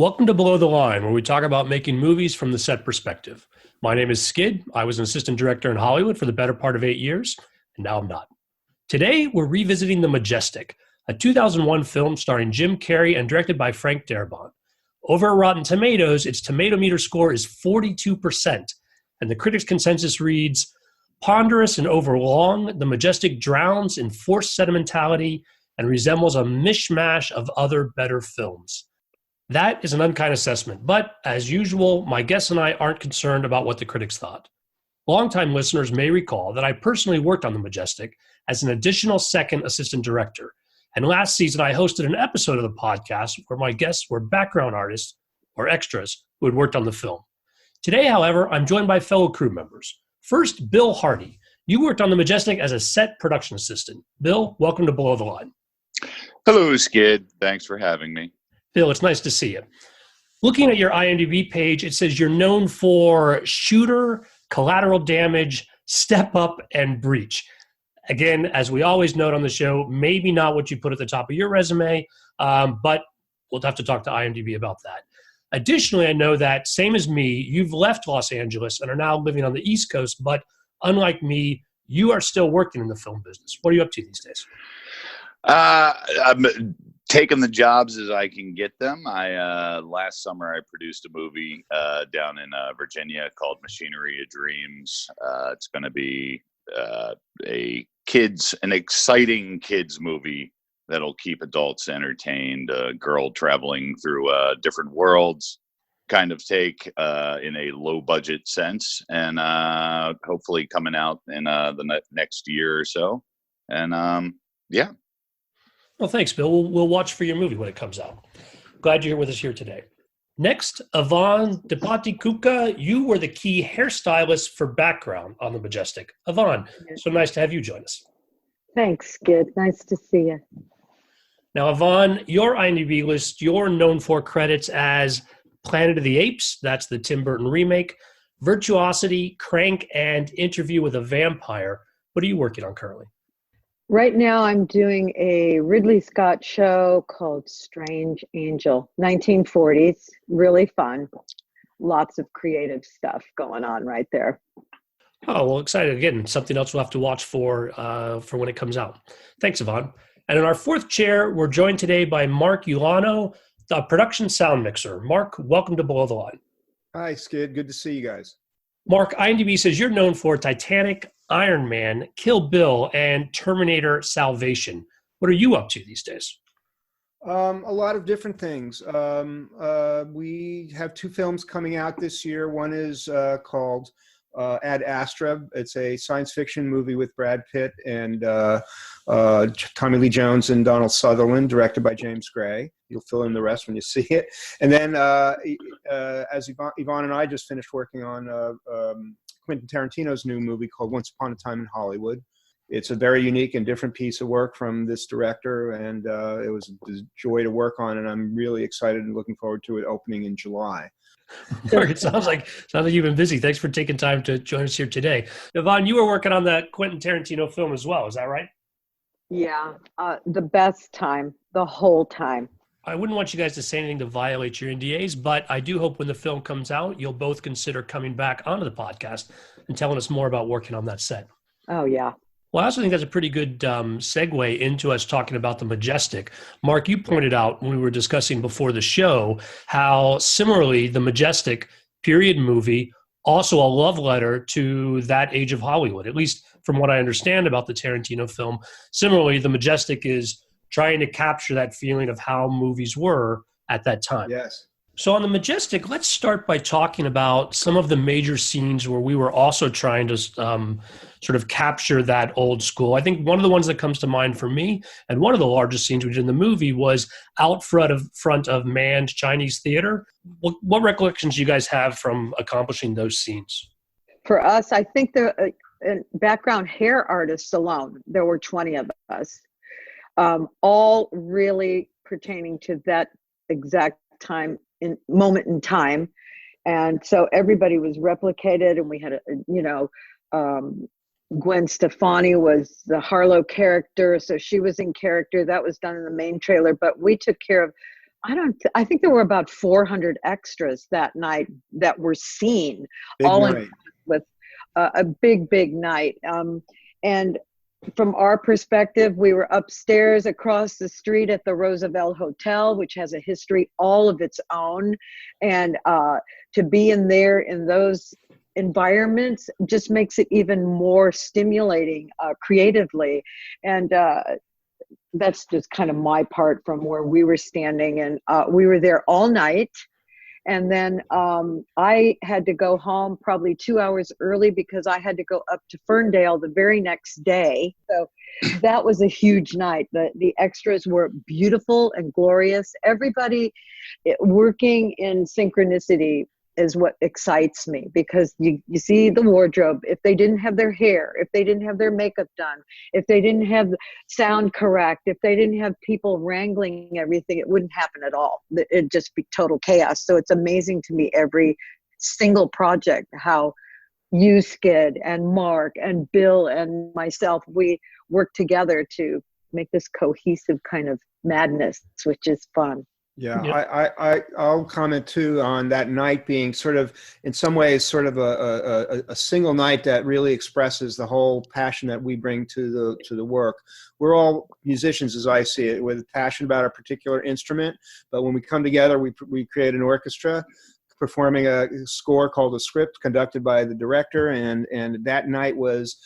Welcome to Below the Line, where we talk about making movies from the set perspective. My name is Skid. I was an assistant director in Hollywood for the better part of 8 years, and now I'm not. Today, we're revisiting The Majestic, a 2001 film starring Jim Carrey and directed by Frank Darabont. Over at Rotten Tomatoes, its tomato meter score is 42%, and the critics' consensus reads, ponderous and overlong, The Majestic drowns in forced sentimentality and resembles a mishmash of other better films. That is an unkind assessment, but as usual, my guests and I aren't concerned about what the critics thought. Longtime listeners may recall that I personally worked on The Majestic as an additional second assistant director, and last season I hosted an episode of the podcast where my guests were background artists or extras who had worked on the film. Today, however, I'm joined by fellow crew members. First, Bill Hardy. You worked on The Majestic as a set production assistant. Bill, welcome to Below the Line. Hello, Skid. Thanks for having me. Bill, it's nice to see you. Looking at your IMDb page, it says you're known for Shooter, Collateral Damage, Step Up, and Breach. Again, as we always note on the show, maybe not what you put at the top of your resume, but we'll have to talk to IMDb about that. Additionally, I know that, same as me, you've left Los Angeles and are now living on the East Coast, but unlike me, you are still working in the film business. What are you up to these days? I'm taking the jobs as I can get them. Last summer I produced a movie down in Virginia called Machinery of Dreams. It's going to be an exciting kids movie that'll keep adults entertained. A girl traveling through different worlds, kind of take in a low budget sense, and hopefully coming out in the next year or so. And yeah. Well, thanks, Bill. We'll watch for your movie when it comes out. Glad you're here with us here today. Next, Yvonne Depati-Kuka, you were the key hairstylist for background on The Majestic. Yvonne, so nice to have you join us. Thanks, Skid. Nice to see you. Now, Yvonne, your IMDb list, you're known for credits as Planet of the Apes, that's the Tim Burton remake, Virtuosity, Crank, and Interview with a Vampire. What are you working on currently? Right now, I'm doing a Ridley Scott show called Strange Angel, 1940s. Really fun. Lots of creative stuff going on right there. Oh, well, excited. Again, something else we'll have to watch for when it comes out. Thanks, Yvonne. And in our fourth chair, we're joined today by Mark Ulano, the production sound mixer. Mark, welcome to Below the Line. Hi, Skid. Good to see you guys. Mark, IMDb says you're known for Titanic, Iron Man, Kill Bill, and Terminator Salvation. What are you up to these days? A lot of different things. We have two films coming out this year. One is called Ad Astra. It's a science fiction movie with Brad Pitt and Tommy Lee Jones and Donald Sutherland, directed by James Gray. You'll fill in the rest when you see it. And then as Yvonne and I just finished working on Quentin Tarantino's new movie called Once Upon a Time in Hollywood. It's a very unique and different piece of work from this director, and it was a joy to work on, and I'm really excited and looking forward to it opening in July. Mark, it sounds like you've been busy. Thanks for taking time to join us here today. Yvonne, you were working on that Quentin Tarantino film as well. Is that right? Yeah, the best time, the whole time. I wouldn't want you guys to say anything to violate your NDAs, but I do hope when the film comes out, you'll both consider coming back onto the podcast and telling us more about working on that set. Oh, yeah. Well, I also think that's a pretty good segue into us talking about The Majestic. Mark, you pointed out when we were discussing before the show how similarly The Majestic period movie, also a love letter to that age of Hollywood, at least from what I understand about the Tarantino film. Similarly, The Majestic is trying to capture that feeling of how movies were at that time. Yes. So on The Majestic, let's start by talking about some of the major scenes where we were also trying to sort of capture that old school. I think one of the ones that comes to mind for me, and one of the largest scenes we did in the movie, was out front of manned Chinese theater. What recollections do you guys have from accomplishing those scenes? For us, I think the background hair artists alone, there were 20 of us, all really pertaining to that exact moment in time. And so everybody was replicated, and we had Gwen Stefani was the Harlow character, so she was in character. That was done in the main trailer, but we took care of I think there were about 400 extras that night that were seen, Big all night. with a big night. And from our perspective, we were upstairs across the street at the Roosevelt Hotel, which has a history all of its own. And to be in there in those environments just makes it even more stimulating creatively. And that's just kind of my part from where we were standing. And we were there all night. And then I had to go home probably 2 hours early because I had to go up to Ferndale the very next day. So that was a huge night. The extras were beautiful and glorious. Everybody working in synchronicity is what excites me, because you see the wardrobe. If they didn't have their hair, if they didn't have their makeup done, if they didn't have sound correct, if they didn't have people wrangling everything, it wouldn't happen at all. It'd just be total chaos. So it's amazing to me, every single project, how you, Skid, and Mark and Bill and myself, we work together to make this cohesive kind of madness, which is fun. Yeah, I'll comment too on that night being sort of, in some ways, sort of a single night that really expresses the whole passion that we bring to the work. We're all musicians, as I see it, with passion about a particular instrument. But when we come together, we create an orchestra performing a score called a script, conducted by the director, and that night was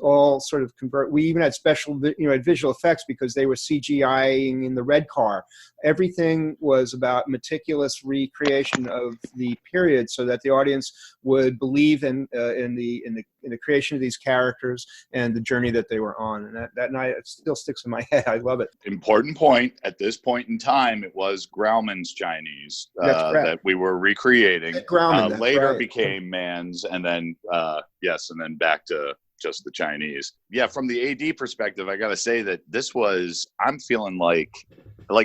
all sort of we even had special visual effects because they were CGIing in the red car. Everything was about meticulous recreation of the period, so that the audience would believe in the creation of these characters and the journey that they were on. And that night, it still sticks in my head. I love it. Important point. At this point in time, it was Grauman's Chinese that we were recreating. Grauman, later right. Became Mann's, and then and then back to just the Chinese. Yeah, from the AD perspective, I gotta say that this was, I'm feeling like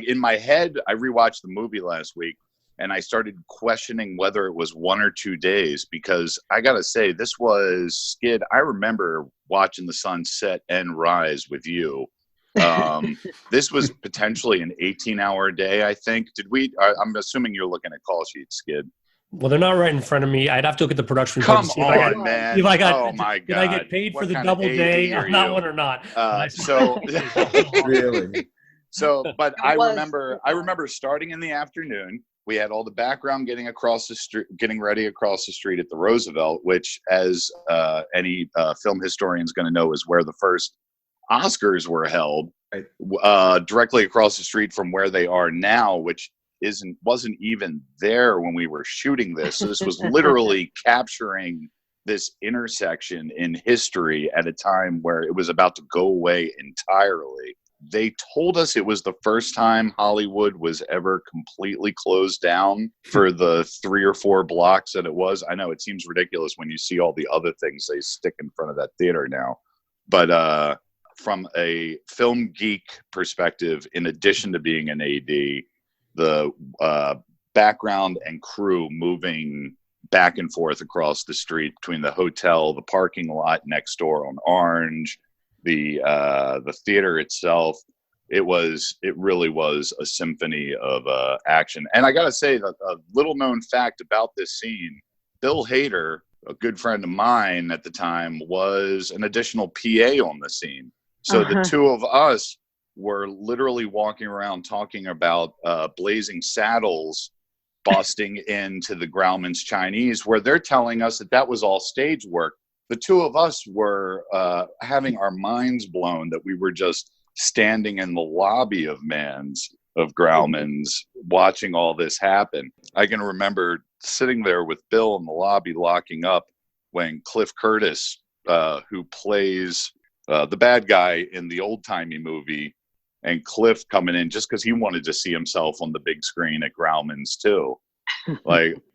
in my head, I rewatched the movie last week, and I started questioning whether it was 1 or 2 days, because I gotta say, this was, Skid, I remember watching the sun set and rise with you. This was potentially an 18-hour day, I think. I'm assuming you're looking at call sheets, Skid. Well, they're not right in front of me. I'd have to look at the production. Come on, man. Oh, my God. Did I get paid for the double day on that one or not? Really? So, but I remember starting in the afternoon. We had all the background getting ready across the street at the Roosevelt, which, as any film historian is going to know, is where the first Oscars were held, directly across the street from where they are now, which wasn't even there when we were shooting this. So this was literally capturing this intersection in history at a time where it was about to go away entirely. They told us it was the first time Hollywood was ever completely closed down for the 3 or 4 blocks that it was. I know it seems ridiculous when you see all the other things they stick in front of that theater now. But from a film geek perspective, in addition to being an AD, the background and crew moving back and forth across the street between the hotel, the parking lot next door on Orange, the theater itself, it really was a symphony of action. And I gotta say that a little known fact about this scene, Bill Hader, a good friend of mine at the time, was an additional PA on the scene. So the two of us were literally walking around talking about Blazing Saddles busting into the Grauman's Chinese, where they're telling us that was all stage work. The two of us were having our minds blown that we were just standing in the lobby of Grauman's watching all this happen. I can remember sitting there with Bill in the lobby locking up when Cliff Curtis, who plays the bad guy in the old-timey movie, and Cliff coming in just because he wanted to see himself on the big screen at Grauman's too.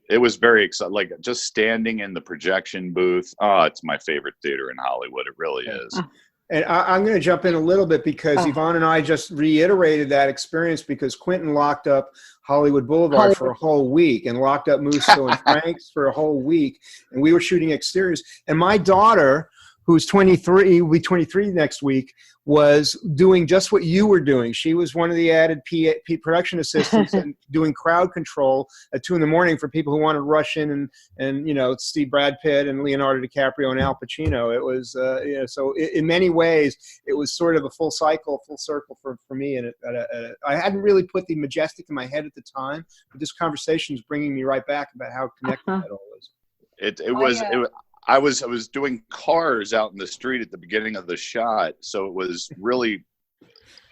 It was very exciting. Just standing in the projection booth. Oh, it's my favorite theater in Hollywood. It really is. And I'm going to jump in a little bit because Yvonne and I just reiterated that experience because Quentin locked up Hollywood Boulevard for a whole week and locked up Musso and Frank's for a whole week. And we were shooting exteriors. And my daughter, who's 23, will be 23 next week, was doing just what you were doing. She was one of the added production assistants and doing crowd control at 2 a.m. for people who wanted to rush in and see Brad Pitt and Leonardo DiCaprio and Al Pacino. It was, so in many ways, it was sort of a full circle for me. And I hadn't really put the Majestic in my head at the time, but this conversation is bringing me right back about how connected that all is. I was doing cars out in the street at the beginning of the shot, so it was really,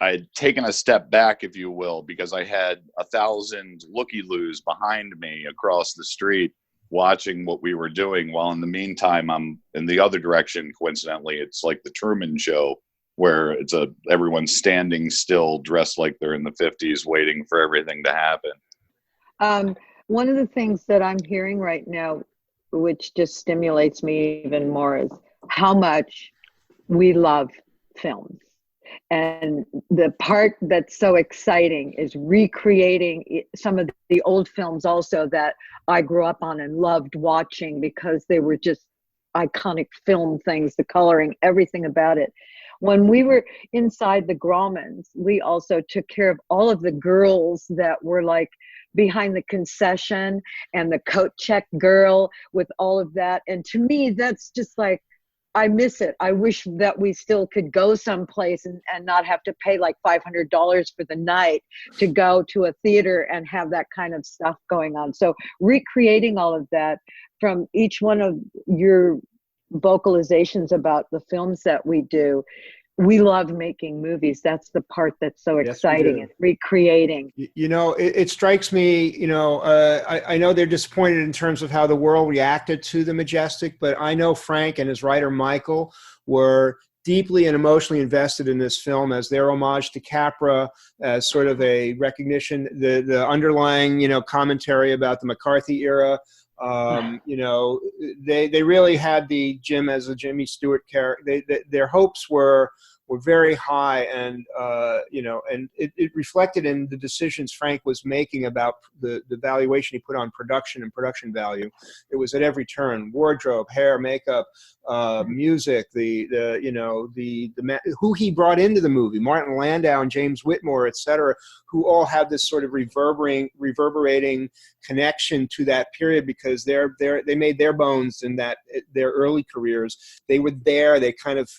I had taken a step back, if you will, because I had 1,000 looky-loos behind me across the street watching what we were doing, while in the meantime I'm in the other direction. Coincidentally, it's like the Truman Show, where everyone's standing still, dressed like they're in the 50s, waiting for everything to happen. One of the things that I'm hearing right now, which just stimulates me even more, is how much we love films. And the part that's so exciting is recreating some of the old films also that I grew up on and loved watching, because they were just iconic film things, the coloring, everything about it. When we were inside the Grauman's, we also took care of all of the girls that were like behind the concession, and the coat check girl with all of that. And to me, that's just like, I miss it. I wish that we still could go someplace and not have to pay like $500 for the night to go to a theater and have that kind of stuff going on. So recreating all of that from each one of your vocalizations about the films that we do. We love making movies. That's the part that's so exciting, and recreating. It strikes me, I know they're disappointed in terms of how the world reacted to the Majestic, but I know Frank and his writer Michael were deeply and emotionally invested in this film as their homage to Capra, as sort of a recognition, the underlying, commentary about the McCarthy era. They really had the Jim as a Jimmy Stewart character. Their hopes were very high, and and it reflected in the decisions Frank was making about the valuation he put on production and production value. It was at every turn: wardrobe, hair, makeup, music, who he brought into the movie, Martin Landau and James Whitmore, etc., who all have this sort of reverberating connection to that period, because they made their bones in their early careers. They were there. They kind of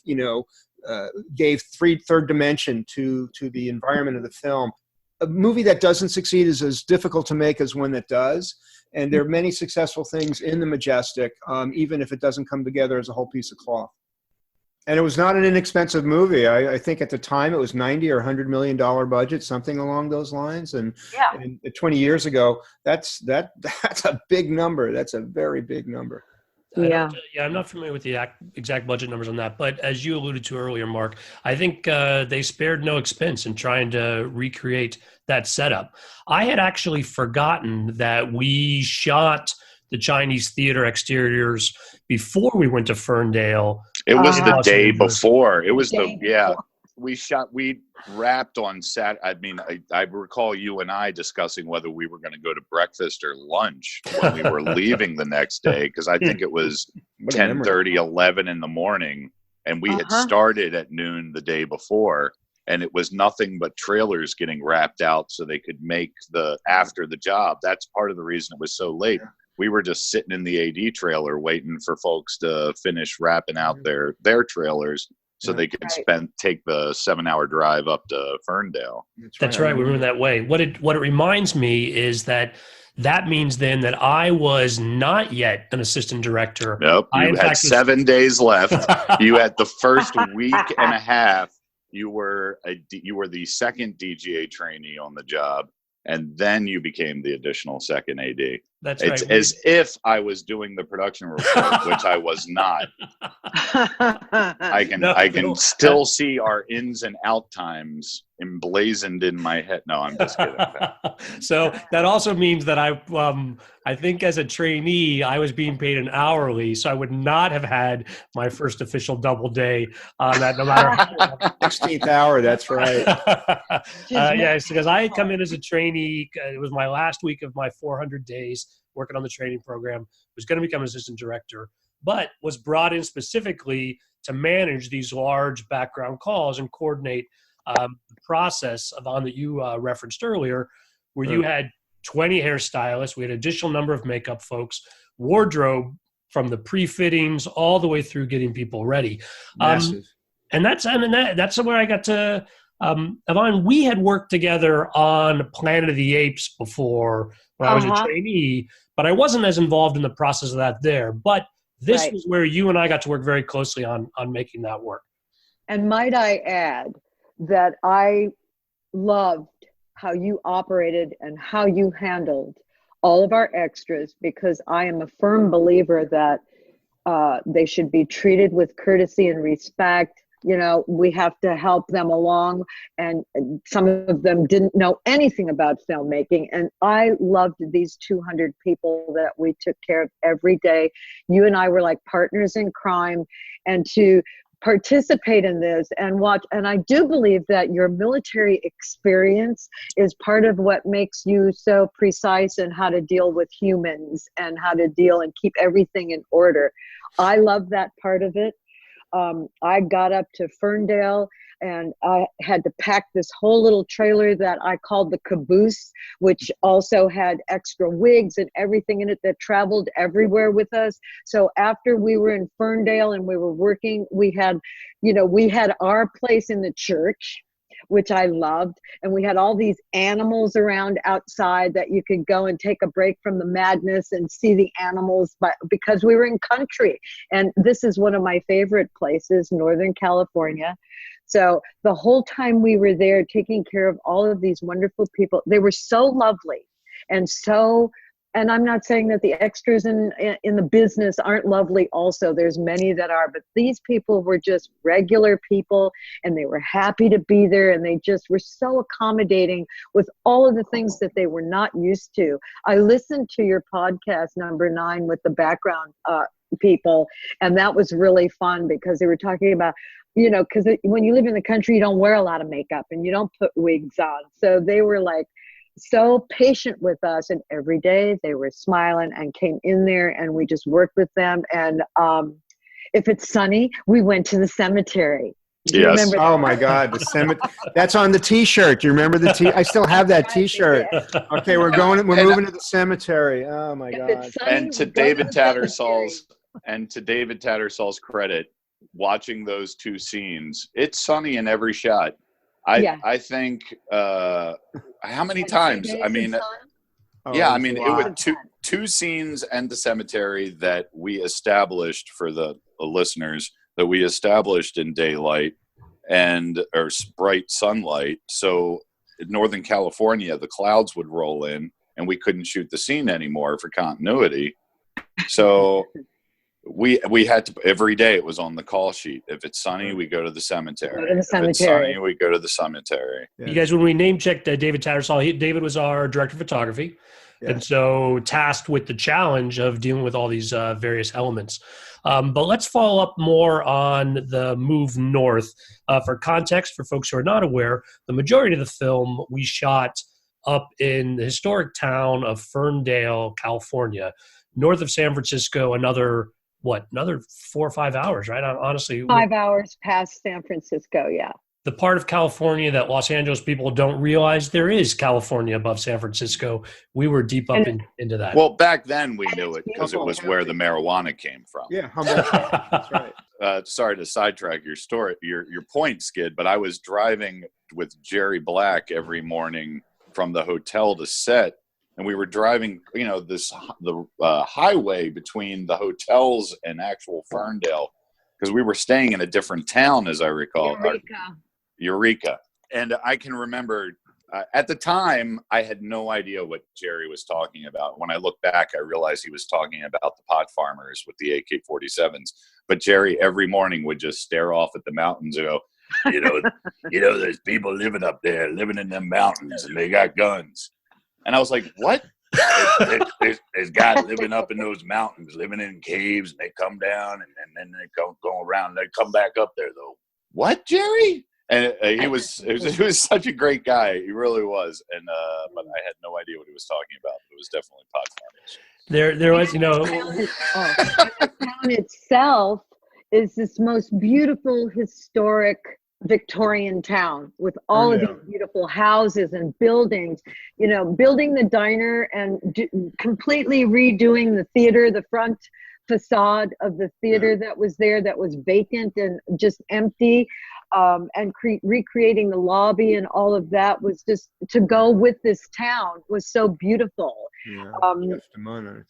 gave third dimension to the environment of the film. A movie that doesn't succeed is as difficult to make as one that does. And there are many successful things in the Majestic, even if it doesn't come together as a whole piece of cloth. And it was not an inexpensive movie. I think at the time it was $90 or $100 million budget, something along those lines. And 20 years ago, that's a big number. That's a very big number. I'm not familiar with the exact budget numbers on that, but as you alluded to earlier, Mark, I think they spared no expense in trying to recreate that setup. I had actually forgotten that we shot the Chinese theater exteriors before we went to Ferndale. It was the day before. It was we wrapped on Saturday. I mean, I recall you and I discussing whether we were going to go to breakfast or lunch when we were leaving the next day, because I think it was 10:30, 11 in the morning, and we had started at noon the day before, and it was nothing but trailers getting wrapped out so they could make after the job. That's part of the reason it was so late. Yeah. We were just sitting in the AD trailer waiting for folks to finish wrapping out their trailers, so they could take the 7-hour drive up to Ferndale. That's right. We were that way. What it reminds me is that means then that I was not yet an assistant director. Nope. You had 7 days left. You had the first week and a half. You were the second DGA trainee on the job, and then you became the additional second AD. That's it's right. As if I was doing the production report, which I was not. I can still see our ins and out times emblazoned in my head. No, I'm just kidding. So that also means that I think as a trainee, I was being paid an hourly, so I would not have had my first official double day on that, no matter how 16th hour. That's right. Yes, because I had come in as a trainee. It was my last week of my 400 days working on the training program. Was going to become assistant director. but was brought in specifically to manage these large background calls and coordinate the process of on that you referenced earlier, where you had 20 hairstylists, we had additional number of makeup folks, wardrobe from the pre-fittings all the way through getting people ready. Massive. And that's where I got to, Yvonne, we had worked together on Planet of the Apes before when I was a trainee, but I wasn't as involved in the process of that there. But this was where you and I got to work very closely on making that work. And might I add that I loved how you operated and how you handled all of our extras, because I am a firm believer that they should be treated with courtesy and respect. You know, we have to help them along, and some of them didn't know anything about filmmaking. And I loved these 200 people that we took care of every day. You and I were like partners in crime, and to participate in this and watch. And I do believe that your military experience is part of what makes you so precise in how to deal with humans and how to deal and keep everything in order. I love that part of it. I got up to Ferndale and I had to pack this whole little trailer that I called the caboose, which also had extra wigs and everything in it that traveled everywhere with us. So after we were in Ferndale and we were working, we had our place in the church, which I loved. And we had all these animals around outside that you could go and take a break from the madness and see the animals, but because we were in country. And this is one of my favorite places, Northern California. So the whole time we were there taking care of all of these wonderful people, they were so lovely and I'm not saying that the extras in the business aren't lovely also. There's many that are, but these people were just regular people and they were happy to be there, and they just were so accommodating with all of the things that they were not used to. I listened to your podcast number 9 with the background people, and that was really fun because they were talking about, because when you live in the country, you don't wear a lot of makeup and you don't put wigs on. So they were like, so patient with us, and every day they were smiling and came in there and we just worked with them. And if it's sunny, we went to the cemetery. Yes. Oh my God, the cemetery. That's on the T-shirt. You remember the I still have that T-shirt. Okay, we're moving to the cemetery. Oh my God. And to David Tattersall's credit, watching those two scenes, it's sunny in every shot. I think how many times? I mean, it was two scenes and the cemetery that we established for the listeners, that we established in daylight or bright sunlight. So in Northern California, the clouds would roll in and we couldn't shoot the scene anymore for continuity. So we had to, every day it was on the call sheet. If it's sunny, we go to the cemetery. If it's sunny, we go to the cemetery. Yeah. You guys, when we name checked David Tattersall, David was our director of photography. Yeah. And so tasked with the challenge of dealing with all these various elements. But let's follow up more on the move north. For context, for folks who are not aware, the majority of the film we shot up in the historic town of Ferndale, California, north of San Francisco, another 4 or 5 hours, right? Honestly, 5 hours past San Francisco, yeah. The part of California that Los Angeles people don't realize there is California above San Francisco. We were deep up into that. Well, back then we knew it because it was where the marijuana came from. Yeah, that's right. Sorry to sidetrack your story, your point, Skid, but I was driving with Jerry Black every morning from the hotel to set. And we were driving, the highway between the hotels and actual Ferndale, because we were staying in a different town, as I recall. Eureka. And I can remember at the time, I had no idea what Jerry was talking about. When I look back, I realized he was talking about the pot farmers with the AK-47s. But Jerry every morning would just stare off at the mountains and go, there's people living up there, living in them mountains, and they got guns. And I was like, what? There's guys living up in those mountains, living in caves, and they come down and then they go around. They come back up there, though. What, Jerry? And he was such a great guy. He really was. And but I had no idea what he was talking about. It was definitely pot farmers. There was, The town itself is this most beautiful historic Victorian town with all of these beautiful houses and buildings. Building the diner and completely redoing the theater, the front facade of the theater that was there, that was vacant and just empty, and recreating the lobby and all of that was just to go with this town was so beautiful.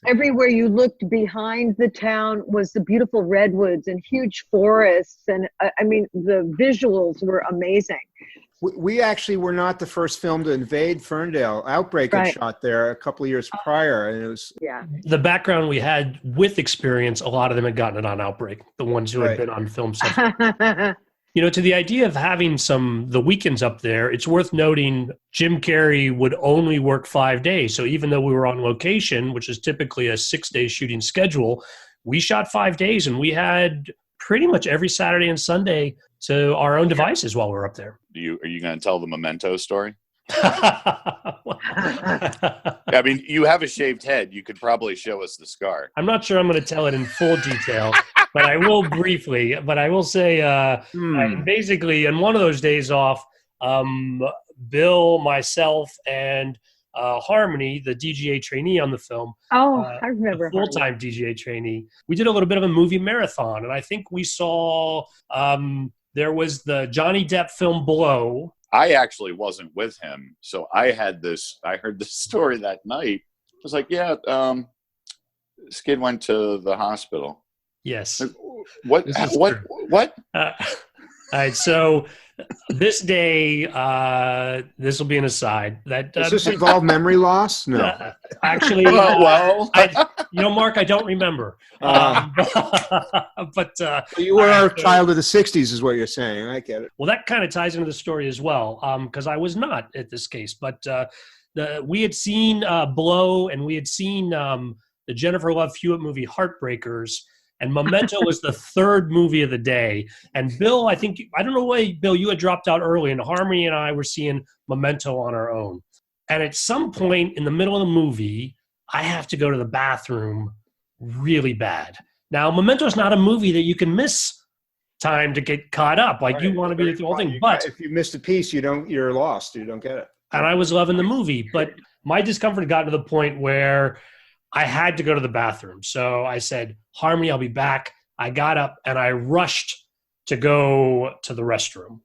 Everywhere you looked behind the town was the beautiful redwoods and huge forests, and I mean the visuals were amazing. We actually were not the first film to invade Ferndale. Outbreak had shot there a couple of years prior, and it was the background we had with experience. A lot of them had gotten it on Outbreak. The ones who had been on film sets. To the idea of having the weekends up there, it's worth noting Jim Carrey would only work 5 days. So even though we were on location, which is typically a 6-day shooting schedule, we shot 5 days and we had pretty much every Saturday and Sunday to our own devices while we were up there. Are you going to tell the Memento story? I mean, you have a shaved head. You could probably show us the scar. I'm not sure I'm going to tell it in full detail, but I will briefly. But I will say, basically, in one of those days off, Bill, myself, and Harmony, the DGA trainee on the film. I remember. Full-time DGA trainee. We did a little bit of a movie marathon, and I think we saw there was the Johnny Depp film Blow. I actually wasn't with him, so I heard this story that night. I was like, Skid went to the hospital. Yes. What? All right, so this day, this will be an aside. Does this involve memory loss? No. Actually, Mark, I don't remember. But you were a child of the 60s is what you're saying. I get it. Well, that kind of ties into the story as well, because I was not at this case. But we had seen Blow, and we had seen the Jennifer Love Hewitt movie Heartbreakers. And Memento was the third movie of the day. And Bill, I don't know why, Bill, you had dropped out early, and Harmony and I were seeing Memento on our own. And at some point in the middle of the movie, I have to go to the bathroom really bad. Now, Memento is not a movie that you can miss time to get caught up. You want to be the whole thing. But if you missed a piece, you're lost. You don't get it. And I was loving the movie. But my discomfort got to the point where I had to go to the bathroom. So I said, Harmony, I'll be back. I got up and I rushed to go to the restroom.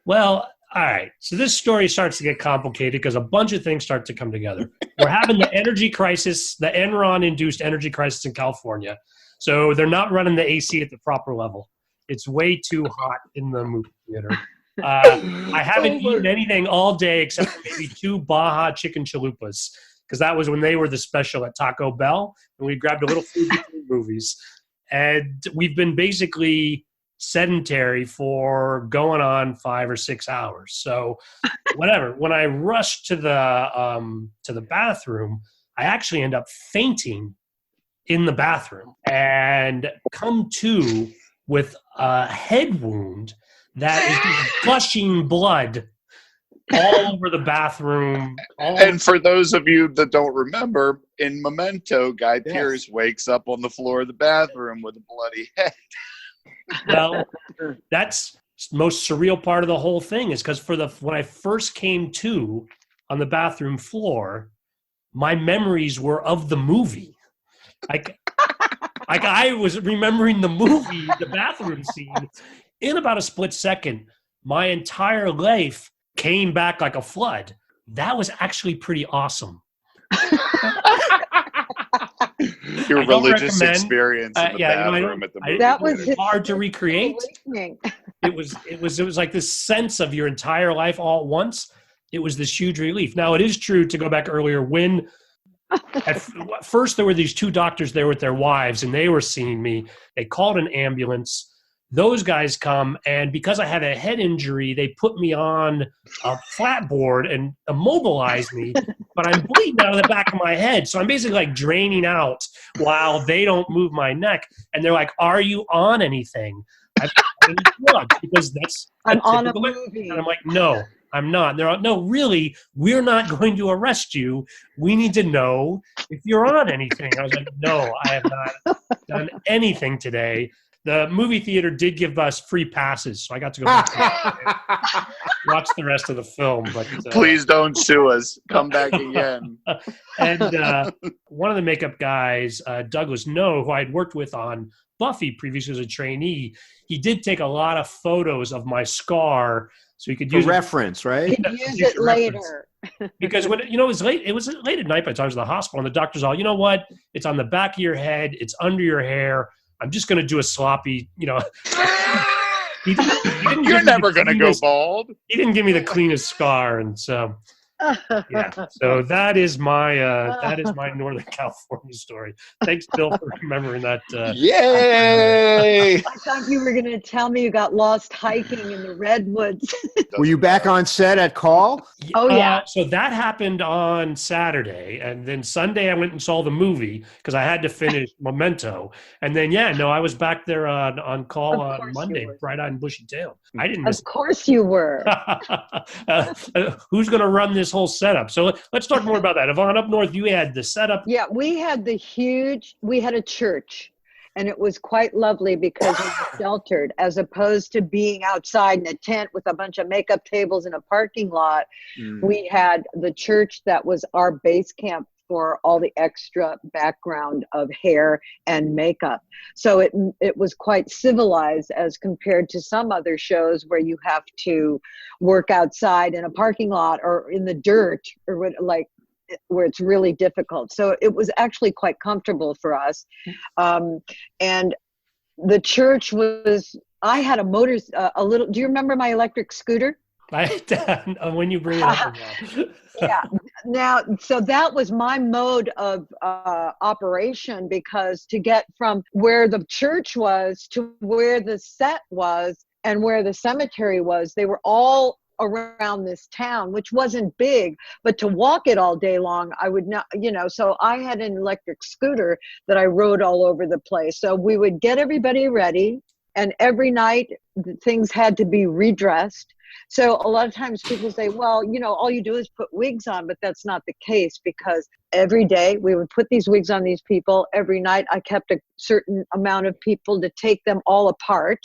Well, all right. So this story starts to get complicated because a bunch of things start to come together. We're having the energy crisis, the Enron-induced energy crisis in California. So they're not running the AC at the proper level. It's way too hot in the movie theater. I haven't eaten anything all day except for maybe 2 Baja chicken chalupas, because that was when they were the special at Taco Bell, and we grabbed a little food between movies. And we've been basically sedentary for going on 5 or 6 hours. So whatever. When I rushed to the bathroom, I actually end up fainting in the bathroom and come to with a head wound that is just gushing blood all over the bathroom. And for those of you that don't remember, in Memento, Guy Pearce wakes up on the floor of the bathroom with a bloody head. Well, that's the most surreal part of the whole thing, is because when I first came to on the bathroom floor, my memories were of the movie. Like I was remembering the movie, the bathroom scene. In about a split second, my entire life came back like a flood. That was actually pretty awesome. Your religious experience in the bathroom at the movie. That was hard to recreate. It was like this sense of your entire life all at once. It was this huge relief. Now, it is true, to go back earlier, when at first there were these 2 doctors there with their wives, and they were seeing me. They called an ambulance. Those guys come, and because I had a head injury, they put me on a flatboard and immobilized me, but I'm bleeding out of the back of my head. So I'm basically like draining out while they don't move my neck. And they're like, "Are you on anything?" I've drugs, because I'm on a movie. And I'm like, "No, I'm not. They're all, no, really, we're not going to arrest you. We need to know if you're on anything. I was like, no, I have not done anything today. The movie theater did give us free passes, so I got to go back and watch the rest of the film. But Please don't sue us. Come back again. And one of the makeup guys, Douglas No, who I'd worked with on Buffy previously as a trainee, he did take a lot of photos of my scar, so he could use reference, right? You could use it later. Because when it was late at night by the time I was at the hospital, and the doctor's all, you know what? It's on the back of your head. It's under your hair. I'm just going to do a sloppy, he didn't You're never going to go bald. He didn't give me the cleanest scar, and so yeah. So that is my Northern California story. Thanks, Bill, for remembering that. Yay! I thought you were going to tell me you got lost hiking in the redwoods. Were you back on set at Call? Oh, yeah. So that happened on Saturday, and then Sunday I went and saw the movie because I had to finish Memento, and then I was back there on Call on Monday, bright-eyed and bushy-tailed. I didn't miss. Of course you were. Who's going to run this whole setup? So let's talk more about that. Yvonne, up north, you had the setup. Yeah, we had a church, and it was quite lovely because it was sheltered as opposed to being outside in a tent with a bunch of makeup tables in a parking lot. We had the church that was our base camp for all the extra background of hair and makeup. So it was quite civilized as compared to some other shows where you have to work outside in a parking lot or in the dirt or where it's really difficult. So it was actually quite comfortable for us. And the church I had do you remember my electric scooter? When you bring it up. Yeah. Now, so that was my mode of operation, because to get from where the church was to where the set was and where the cemetery was, they were all around this town, which wasn't big, but to walk it all day long, I would not, so I had an electric scooter that I rode all over the place. So we would get everybody ready, and every night things had to be redressed. So a lot of times people say, well, all you do is put wigs on, but that's not the case, because every day we would put these wigs on these people. Every night I kept a certain amount of people to take them all apart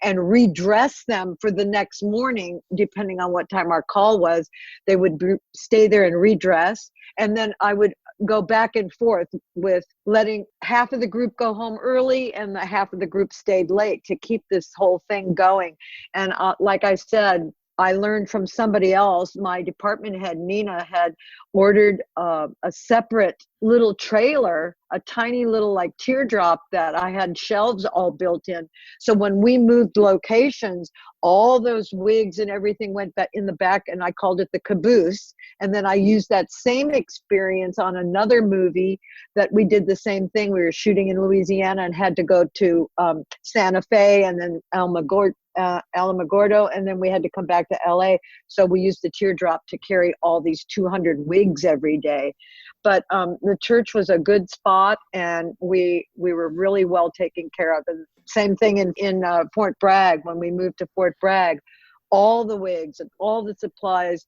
and redress them for the next morning, depending on what time our call was. They would stay there and redress. And then I would go back and forth with letting half of the group go home early and the half of the group stayed late to keep this whole thing going. And like I said, I learned from somebody else. My department head, Nina, had ordered a separate little trailer, a tiny little like teardrop that I had shelves all built in. So when we moved locations, all those wigs and everything went back in the back, and I called it the caboose. And then I used that same experience on another movie that we did the same thing. We were shooting in Louisiana and had to go to Santa Fe and then Alamogordo, and then we had to come back to LA. So we used the teardrop to carry all these 200 wigs every day. But the church was a good spot, and we were really well taken care of. And same thing in Fort Bragg. When we moved to Fort Bragg, all the wigs and all the supplies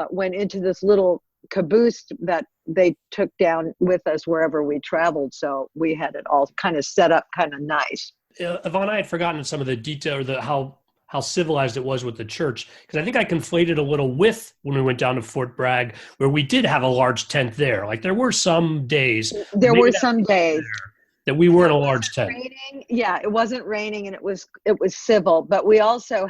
went into this little caboose that they took down with us wherever we traveled. So we had it all kind of set up kind of nice. Yvonne, I had forgotten some of the detail, or how civilized it was with the church, because I think I conflated a little with when we went down to Fort Bragg, where we did have a large tent there. Like there were some days. There were some days that we were in a large tent. Raining. Yeah, it wasn't raining, and it was civil. But we also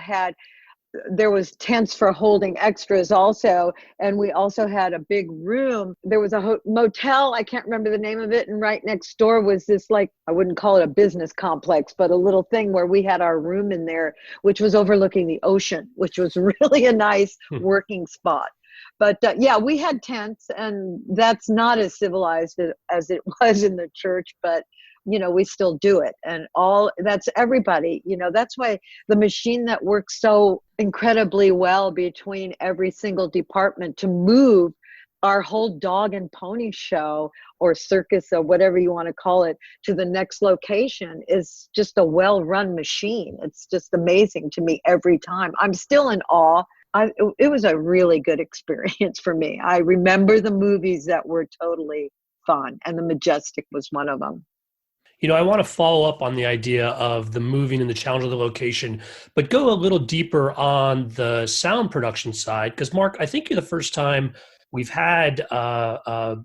there was tents for holding extras also, and we also had a big room. There was a motel, I can't remember the name of it, and right next door was this, like, I wouldn't call it a business complex, but a little thing where we had our room in there, which was overlooking the ocean, which was really a nice working spot. But yeah, we had tents, and that's not as civilized as it was in the church, but we still do it. And that's everybody, that's why the machine that works so incredibly well between every single department to move our whole dog and pony show or circus or whatever you want to call it to the next location is just a well-run machine. It's just amazing to me every time. I'm still in awe it was a really good experience for me. I remember the movies that were totally fun, and the Majestic was one of them. I want to follow up on the idea of the moving and the challenge of the location, but go a little deeper on the sound production side. Because, Mark, I think you're the first time we've had a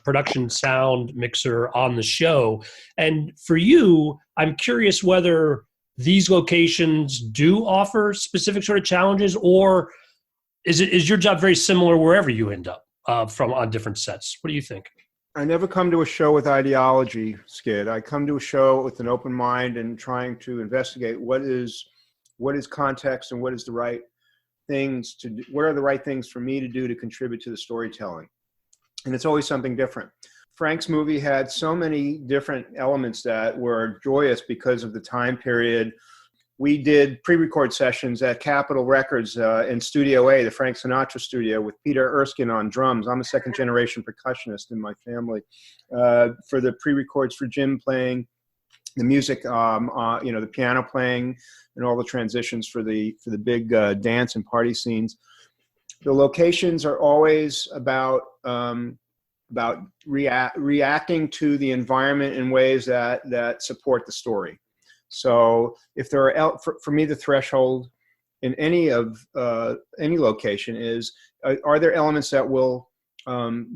production sound mixer on the show. And for you, I'm curious whether these locations do offer specific sort of challenges, or is your job very similar wherever you end up on different sets? What do you think? I never come to a show with ideology, Skid. I come to a show with an open mind and trying to investigate what is context and what is the right things to do, what are the right things for me to do to contribute to the storytelling. And it's always something different. Frank's movie had so many different elements that were joyous because of the time period. We did pre-record sessions at Capitol Records in Studio A, the Frank Sinatra studio, with Peter Erskine on drums. I'm a second-generation percussionist in my family. For the pre-records for Jim playing the music, the piano playing, and all the transitions for the big dance and party scenes. The locations are always about reacting to the environment in ways that support the story. So if there are, for me, the threshold in any location is, are there elements that will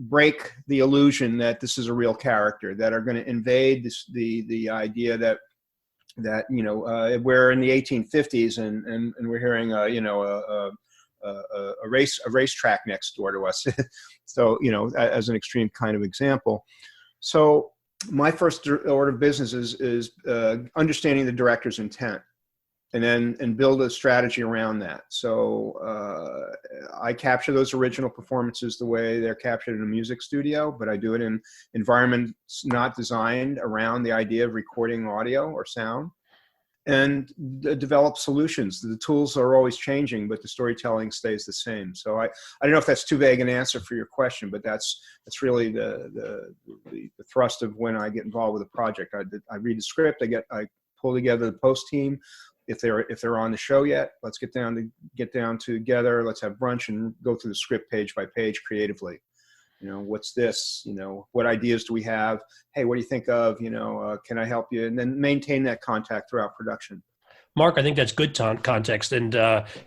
break the illusion that this is a real character, that are going to invade the idea that we're in the 1850s and we're hearing a racetrack next door to us. So, as an extreme kind of example. So my first order of business is understanding the director's intent, and build a strategy around that. So I capture those original performances the way they're captured in a music studio, but I do it in environments not designed around the idea of recording audio or sound, and develop solutions. The tools are always changing, but the storytelling stays the same. So I don't know if that's too vague an answer for your question, but that's really the thrust of when I get involved with a project. I read the script, I pull together the post team. If they're on the show yet, let's get down together. Let's have brunch and go through the script page by page creatively. What's this? What ideas do we have? Hey, what do you think of? Can I help you? And then maintain that contact throughout production. Mark, I think that's good context. And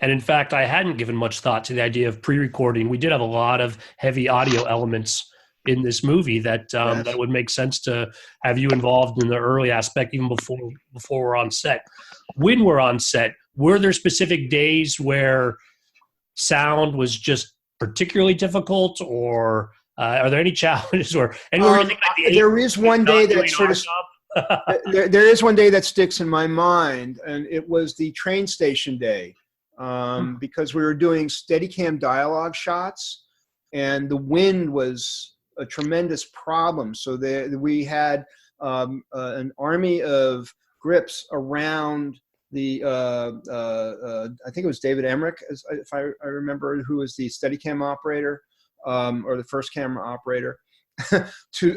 in fact, I hadn't given much thought to the idea of pre-recording. We did have a lot of heavy audio elements in this movie that that would make sense to have you involved in the early aspect, even before we're on set. When we're on set, were there specific days where sound was just particularly difficult, or are there any challenges, or there is one day that sort of there is one day that sticks in my mind, and it was the train station day, because we were doing Steadicam dialogue shots, and the wind was a tremendous problem. So we had an army of grips around the I think it was David Emmerich, if I remember, who was the Steadicam operator, or the first camera operator,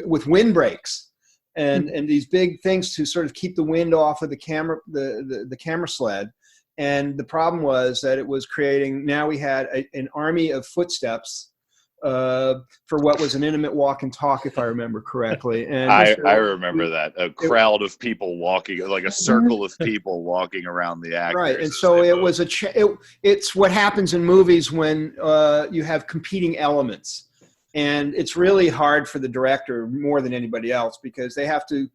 with windbreaks and these big things to sort of keep the wind off of the camera, the camera sled. And the problem was that it was creating, now we had an army of footsteps for what was an intimate walk and talk, if I remember correctly. And I remember that, a crowd of people walking, like a circle of people walking around the actors. Right, and so it was it's what happens in movies when you have competing elements. And it's really hard for the director more than anybody else, because they have to,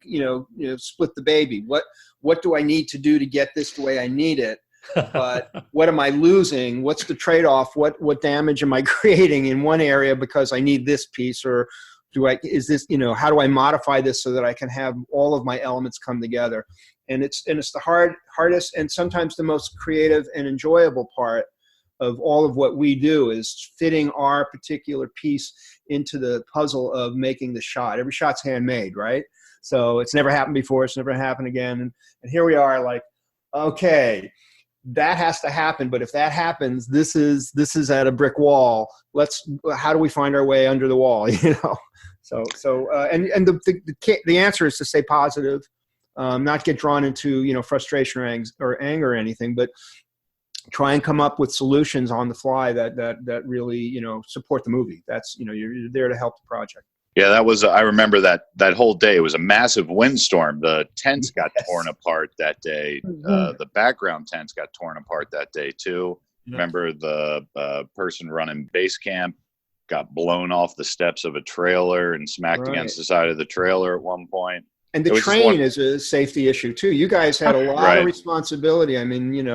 split the baby. What do I need to do to get this the way I need it? But what am I losing? What's the trade-off? What damage am I creating in one area because I need this piece? Or how do I modify this so that I can have all of my elements come together? And it's the hardest and sometimes the most creative and enjoyable part of all of what we do, is fitting our particular piece into the puzzle of making the shot. Every shot's handmade, right? So it's never happened before. It's never happened again. And here we are, like, okay, that has to happen. But if that happens, this is at a brick wall. How do we find our way under the wall? So the answer is to stay positive, not get drawn into frustration or anger or anything, but try and come up with solutions on the fly that really, support the movie. That's, you're there to help the project. Yeah, that was, I remember that whole day. It was a massive windstorm. The tents got torn apart that day. The background tents got torn apart that day too. Remember the person running base camp got blown off the steps of a trailer and smacked against the side of the trailer at one point. And the train is a safety issue too. You guys had a lot of responsibility. I mean,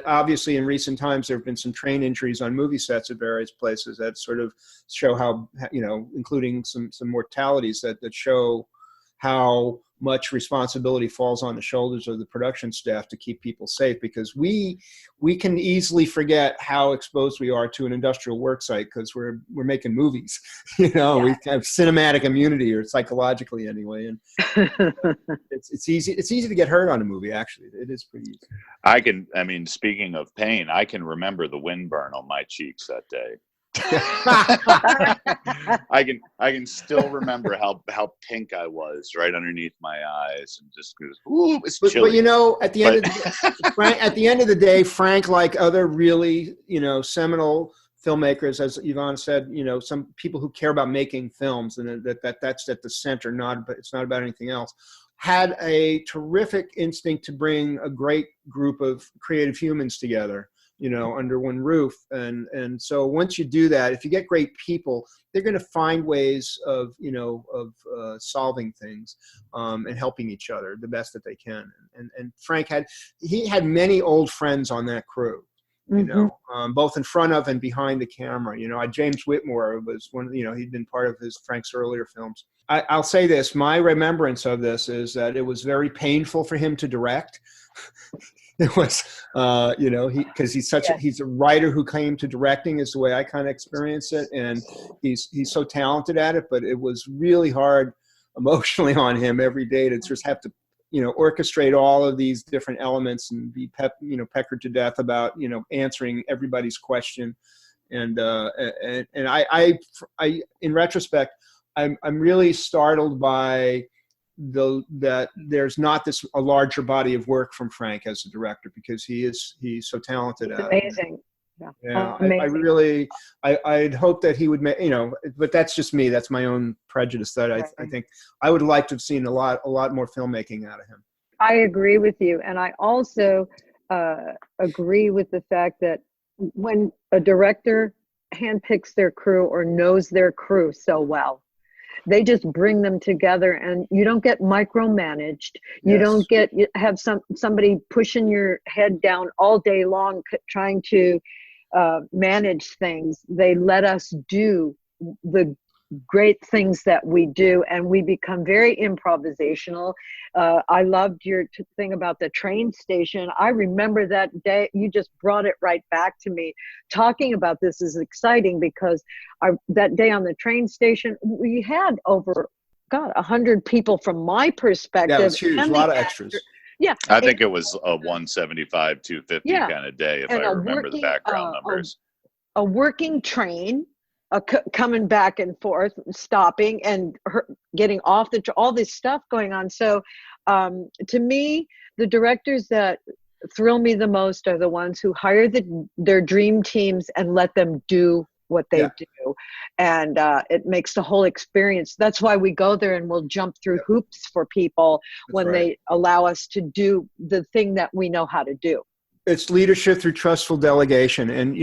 obviously in recent times there have been some train injuries on movie sets at various places that sort of show how, including some mortalities that show how much responsibility falls on the shoulders of the production staff to keep people safe, because we can easily forget how exposed we are to an industrial work site because we're making movies. We have cinematic immunity, or psychologically anyway, and it's easy to get hurt on a movie. Actually, it is pretty easy. Speaking of pain, I can remember the wind burn on my cheeks that day. I can still remember how pink I was right underneath my eyes, and just ooh, it's chilly. But at the end of the day, Frank, like other really seminal filmmakers, as Yvonne said, some people who care about making films, and that's at the center. It's not about anything else. Had a terrific instinct to bring a great group of creative humans together, under one roof. And so once you do that, if you get great people, they're going to find ways of solving things and helping each other the best that they can. And Frank had many old friends on that crew, both in front of and behind the camera. James Whitmore was one of, he'd been part of Frank's earlier films. I'll say this, my remembrance of this is that it was very painful for him to direct. It was, because he's a writer who came to directing, is the way I kind of experience it. And he's so talented at it, but it was really hard emotionally on him every day to just have to, orchestrate all of these different elements and be peckered to death about, answering everybody's question. And I in retrospect, I'm really startled by that there's not a larger body of work from Frank as a director, because he's so talented at it. Amazing. Yeah, amazing. I'd hope that he would make, but that's just me. That's my own prejudice that I think I would like to have seen a lot more filmmaking out of him. I agree with you. And I also agree with the fact that when a director handpicks their crew or knows their crew so well, they just bring them together, and you don't get micromanaged. You don't have somebody pushing your head down all day long trying to manage things. They let us do the great things that we do, and we become very improvisational. I loved your thing about the train station. I remember that day. You just brought it right back to me. Talking about this is exciting because that day on the train station, we had over 100 people from my perspective. Yeah, it was huge. A lot of extras. Yeah, I think it was a 175, 250 kind of day, if I remember the background numbers. A working train. Coming back and forth, stopping and getting off all this stuff going on. So to me, the directors that thrill me the most are the ones who hire their dream teams and let them do what they do. And it makes the whole experience. That's why we go there and we'll jump through hoops for people when they allow us to do the thing that we know how to do. It's leadership through trustful delegation. And,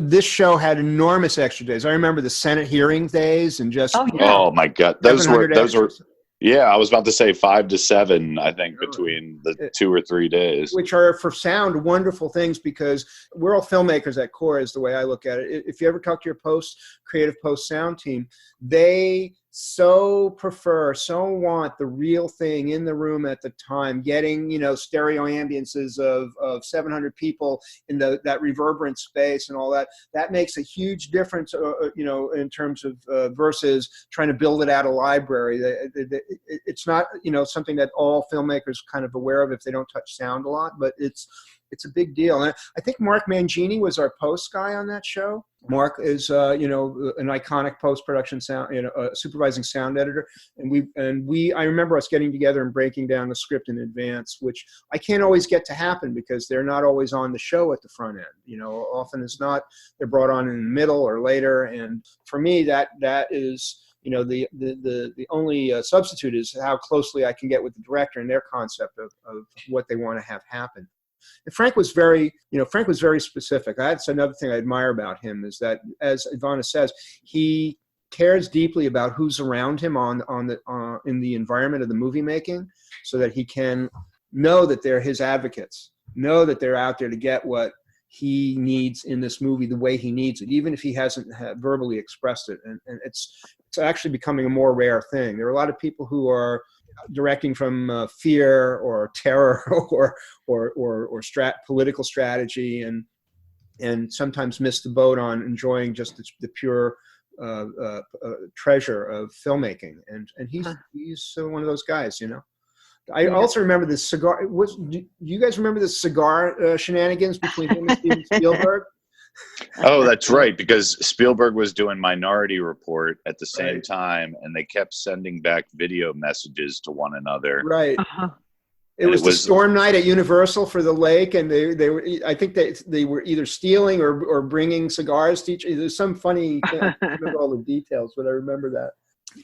this show had enormous extra days. I remember the Senate hearing days and just, oh my God. Those were, I was about to say 5 to 7, I think, between the 2 or 3 days. Which are, for sound, wonderful things, because we're all filmmakers at core, is the way I look at it. If you ever talk to your creative post-sound team, they so want the real thing in the room at the time, getting, stereo ambiances of 700 people in that reverberant space and all that. That makes a huge difference, in terms of versus trying to build it out a library. It's not, something that all filmmakers kind of aware of if they don't touch sound a lot, but it's it's a big deal. And I think Mark Mangini was our post guy on that show. Mark is, you know, an iconic post-production sound, you know, supervising sound editor. And I remember us getting together and breaking down the script in advance, which I can't always get to happen because they're not always on the show at the front end. You know, often it's not, they're brought on in the middle or later. And for me, that is, you know, the only substitute is how closely I can get with the director and their concept of what they want to have happen. And Frank was very specific. That's another thing I admire about him is that, as Ivana says, he cares deeply about who's around him in the environment of the movie making, so that he can know that they're his advocates, know that they're out there to get what he needs in this movie the way he needs it, even if he hasn't verbally expressed it. And it's actually becoming a more rare thing. There are a lot of people who are directing from fear or terror or political strategy, and sometimes miss the boat on enjoying just the pure treasure of filmmaking. And he's one of those guys, you know. I also remember the cigar. Do you guys remember the cigar shenanigans between him and Steven Spielberg? Oh, that's right, because Spielberg was doing Minority Report at the same time, and they kept sending back video messages to one another. Right. It was the storm night at Universal for the lake, and they were. I think they were either stealing or bringing cigars to each. There's some funny. I can't remember all the details, but I remember that.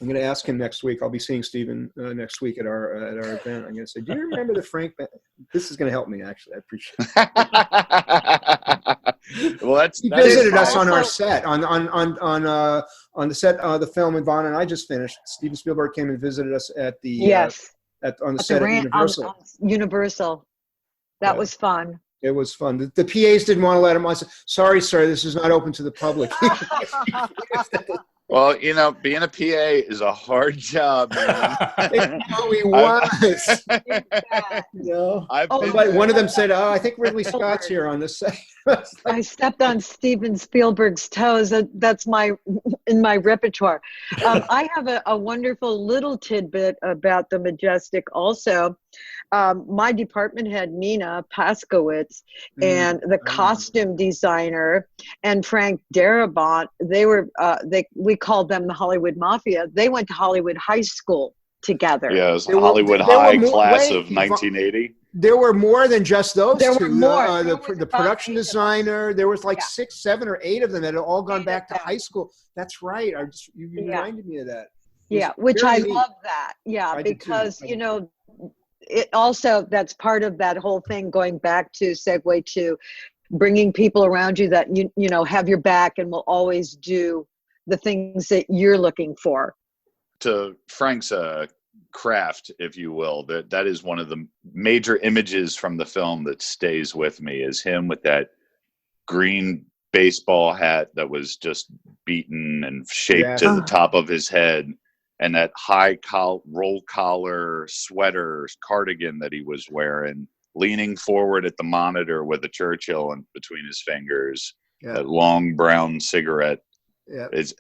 I'm going to ask him next week. I'll be seeing Steven next week at our event. I'm going to say, "Do you remember the Frank?" This is going to help me. Actually, I appreciate it. Well, he visited us on our set on the set of the film Ivana and I just finished. Steven Spielberg came and visited us at the on the set at Universal. On Universal, that was fun. It was fun. The PAs didn't want to let him. I said, "Sorry, sir, this is not open to the public." Well, you know, being a PA is a hard job, man. He was. One of them said, "Oh, I think Ridley Scott's here on this set." I stepped on Steven Spielberg's toes. That's in my repertoire. I have a wonderful little tidbit about the Majestic also. My department head, Nina Paskowitz, and the costume designer, and Frank Darabont, we called them the Hollywood Mafia. They went to Hollywood High School together. Yes, Hollywood High class of 1980. There were more than just those two. There were more. The production designer, there was like 6, 7, or 8 of them that had all gone back to high school. That's right. You reminded me of that. Yeah, which I love that. Yeah, because, you know, it also, that's part of that whole thing, going back to segue to bringing people around you that, you know, have your back and will always do the things that you're looking for. To Frank's craft, if you will, that is one of the major images from the film that stays with me, is him with that green baseball hat that was just beaten and shaped to the top of his head, and that high roll collar sweater cardigan that he was wearing, leaning forward at the monitor with a Churchill in between his fingers, that long brown cigarette.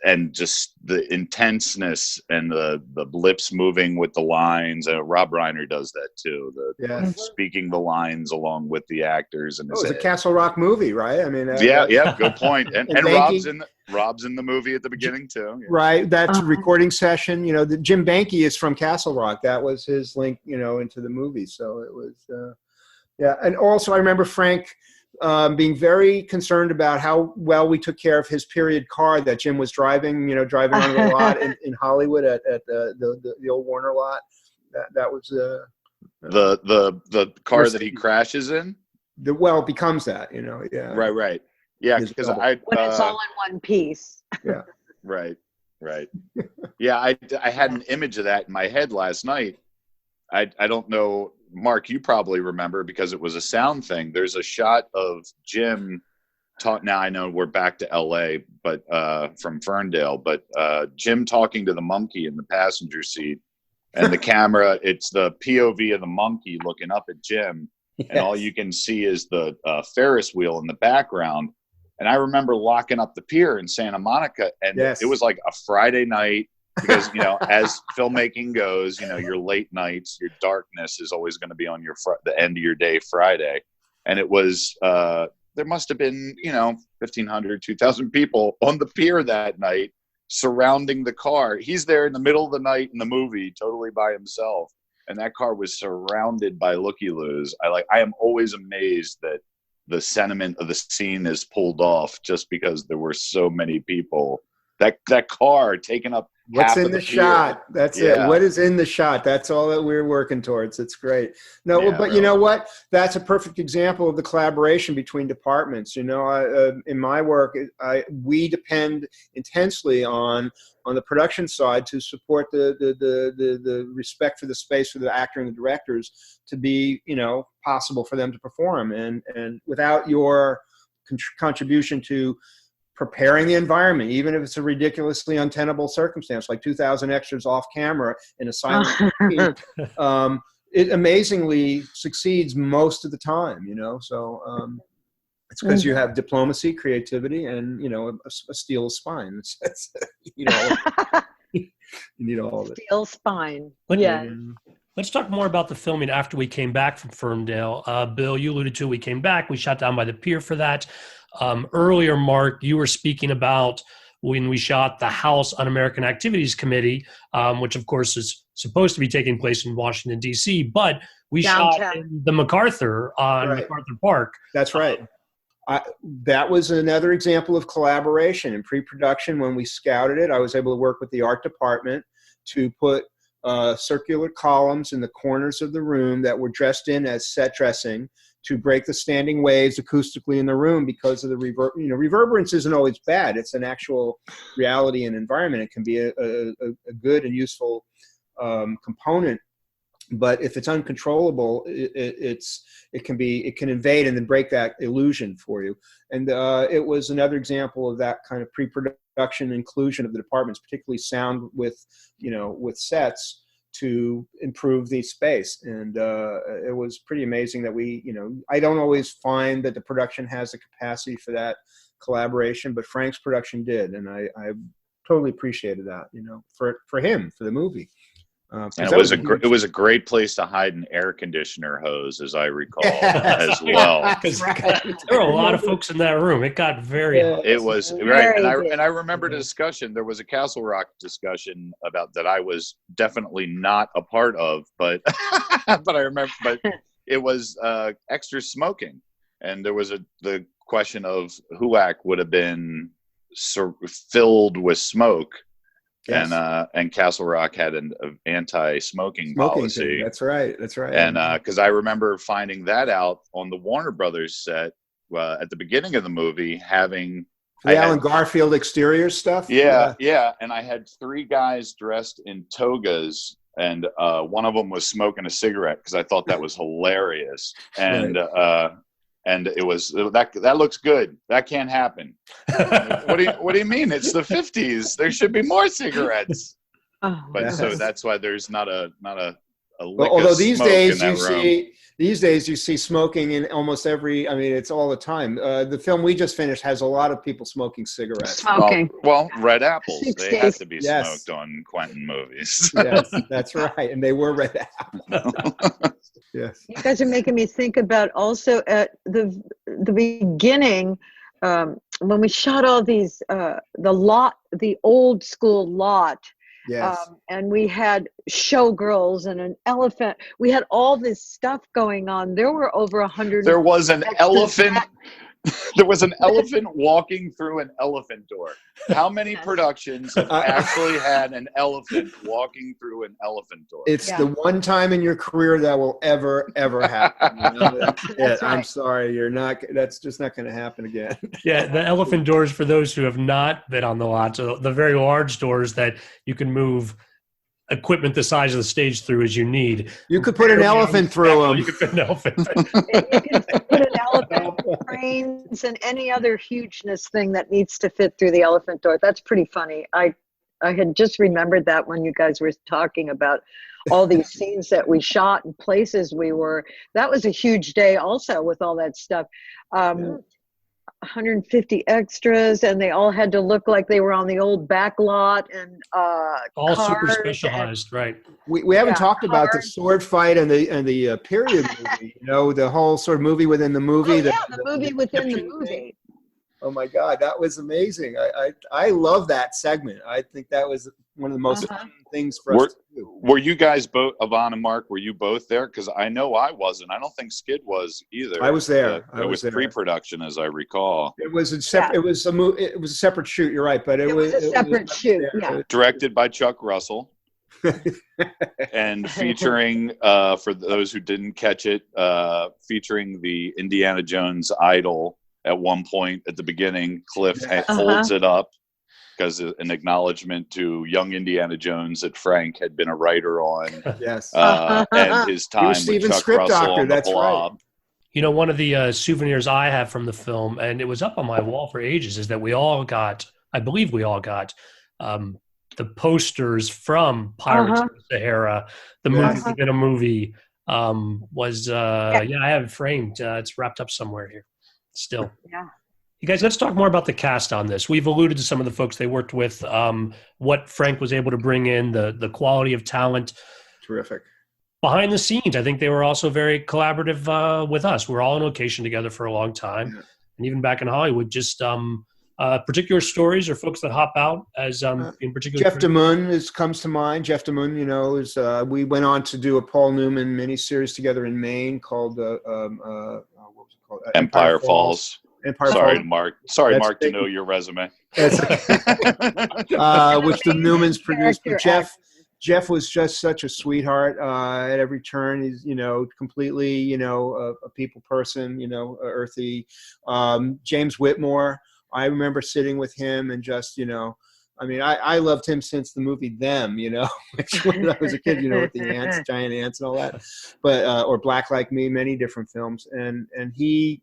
And just the intenseness and the lips moving with the lines. Rob Reiner does that too. Speaking the lines along with the actors. And it's a Castle Rock movie, right? I mean, good point. And Rob's in the movie at the beginning too. Yeah. Right, that's a recording session. You know, Jim Banky is from Castle Rock. That was his link, you know, into the movie. So it was, And also, I remember Frank being very concerned about how well we took care of his period car that Jim was driving around the lot in Hollywood at the old Warner lot. That was the car that he crashes in. It becomes that, you know. Yeah. Right. Yeah, because when it's all in one piece. Yeah. Right. Yeah, I had an image of that in my head last night. I don't know. Mark, you probably remember because it was a sound thing. There's a shot of Jim now I know we're back to LA, but from Ferndale, but Jim talking to the monkey in the passenger seat, and the camera, it's the POV of the monkey looking up at Jim, and all you can see is the Ferris wheel in the background. And I remember locking up the pier in Santa Monica, and it was like a Friday night. Because, you know, as filmmaking goes, you know, your late nights, your darkness is always going to be on the end of your day, Friday. and it was there must have been 1,500, 2,000 people on the pier that night surrounding the car. He's there in the middle of the night in the movie, totally by himself, and that car was surrounded by looky-loos. I am always amazed that the sentiment of the scene is pulled off just because there were so many people. That car taking up what's half in of the pier. shot. That's it. What is in the shot? That's all that we're working towards. It's great. No, Yeah, but really. you know what? That's a perfect example of the collaboration between departments. In my work, we depend intensely on the production side to support the respect for the space for the actor and the directors to be possible for them to perform, and without your contribution to preparing the environment, even if it's a ridiculously untenable circumstance, like 2,000 extras off camera in a silent scene, it amazingly succeeds most of the time, So it's because you have diplomacy, creativity, and a steel spine. You need all of it. Steel spine. Let's talk more about the filming after we came back from Ferndale. Bill, you alluded to we came back. We shot down by the pier for that. Earlier, Mark, you were speaking about when we shot the House Un-American Activities Committee, which, of course, is supposed to be taking place in Washington, D.C., but we shot in the MacArthur on MacArthur Park. That's right. That was another example of collaboration. In pre-production, when we scouted it, I was able to work with the art department to put circular columns in the corners of the room that were dressed in as set dressing to break the standing waves acoustically in the room because of the reverberance isn't always bad. It's an actual reality and environment. It can be a good and useful component, but if it's uncontrollable, it can invade and then break that illusion for you. And it was another example of that kind of pre-production inclusion of the departments, particularly sound with sets, to improve the space. And it was pretty amazing that I don't always find that the production has the capacity for that collaboration, but Frank's production did. And I totally appreciated that, for him, for the movie. And it was a great place to hide an air conditioner hose, as I recall, as well. Right. There were a lot of folks in that room. It got very hot. It was right, and I remember the discussion. There was a Castle Rock discussion about that I was definitely not a part of, but but I remember. But it was extra smoking, and there was the question of HUAC would have been filled with smoke. Yes. And Castle Rock had an anti-smoking policy. That's right. And because I remember finding that out on the Warner Brothers set at the beginning of the movie, having the Alan Garfield exterior stuff. Yeah. And I had 3 guys dressed in togas, and one of them was smoking a cigarette because I thought that was hilarious. And and it was that looks good. That can't happen. What do you mean? It's the 50s. There should be more cigarettes. So that's why there's not a lick although of these smoke days in that room. These days you see smoking in almost every. I mean, it's all the time. The film we just finished has a lot of people smoking cigarettes. Smoking. Well, red apples. They have to be smoked on Quentin movies. Yes, that's right, and they were red apples. Yes. You guys are making me think about also at the beginning when we shot all these the old school lot. Yes. And we had showgirls and an elephant. We had all this stuff going on. There were over 100. There was an elephant. There was an elephant walking through an elephant door. How many productions have actually had an elephant walking through an elephant door? It's the one time in your career that will ever happen. That's right. I'm sorry, that's just not going to happen again. Yeah, the elephant doors, for those who have not been on the lot, so the very large doors that you can move equipment the size of the stage through as you need. You could put an elephant through them. You could put an elephant. You can put an elephant, cranes, and any other hugeness thing that needs to fit through the elephant door. That's pretty funny. I had just remembered that when you guys were talking about all these scenes that we shot and places we were. That was a huge day also with all that stuff. 150 extras, and they all had to look like they were on the old back lot, and All super cars specialized, right? We haven't talked about the cars. sword fight and the period movie. You know, the whole sort of movie within the movie. Oh, yeah, the movie within the Egyptian movie. thing. Oh my God, that was amazing. I love that segment. I think that was one of the most fun things for us to do. Were you guys both, Yvonne and Mark, were you both there? Because I know I wasn't. I don't think Skid was either. I was there. It was pre-production, as I recall. It was a separate. It was a separate shoot. You're right, but it was a separate shoot. Yeah. Directed by Chuck Russell. And featuring, for those who didn't catch it, featuring the Indiana Jones idol. At one point at the beginning, Cliff holds it up because an acknowledgement to young Indiana Jones that Frank had been a writer on. Yes. And his time with Chuck Russell on the Blob. Right. You know, one of the souvenirs I have from the film, and it was up on my wall for ages, is that we all got, I believe we all got, the posters from Pirates of the Sahara, the movie within a movie. I have it framed. It's wrapped up somewhere here. Still. Yeah. You guys, let's talk more about the cast on this. We've alluded to some of the folks they worked with, what Frank was able to bring in, the quality of talent. Terrific. Behind the scenes, I think they were also very collaborative with us. We're all on location together for a long time. Yeah. And even back in Hollywood, just particular stories or folks that hop out as in particular. Jeff DeMunn comes to mind. Jeff DeMunn, you know, is we went on to do a Paul Newman miniseries together in Maine called what was it called? Empire Falls. Sorry, Falls. Mark. Sorry, Mark, to know your resume. Which the Newmans produced. But Jeff was just such a sweetheart at every turn. He's, you know, completely, you know, a people person, you know, earthy. James Whitmore, I remember sitting with him and just, you know, I mean, I loved him since the movie Them, you know, when I was a kid, you know, with the ants, giant ants and all that. But or Black Like Me, many different films. And he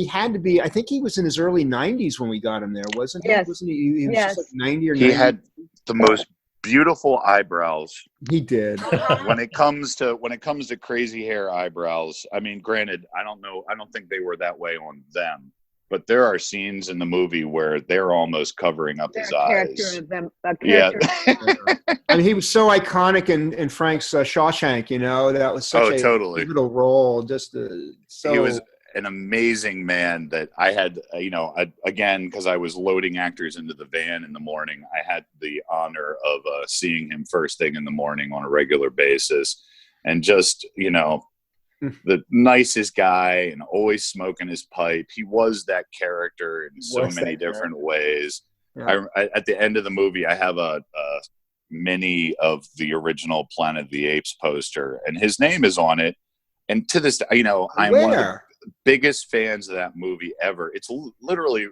had to be, I think he was in his early 90s when we got him there, wasn't he? Yes. Wasn't he? He was just like 90 or 90. He had the most beautiful eyebrows. He did. When it comes to crazy hair eyebrows, I mean, granted, I don't think they were that way on Them. But there are scenes in the movie where they're almost covering up his eyes. Yeah. And he was so iconic in Frank's Shawshank, you know, that was such a pivotal role. Just he was an amazing man that I had, you know, again, because I was loading actors into the van in the morning, I had the honor of seeing him first thing in the morning on a regular basis. And just, you know, the nicest guy and always smoking his pipe. He was that character in so many different ways. Yeah. At the end of the movie, I have a mini of the original Planet of the Apes poster, and his name is on it. And to this day, you know, I'm one of the biggest fans of that movie ever. It's literally,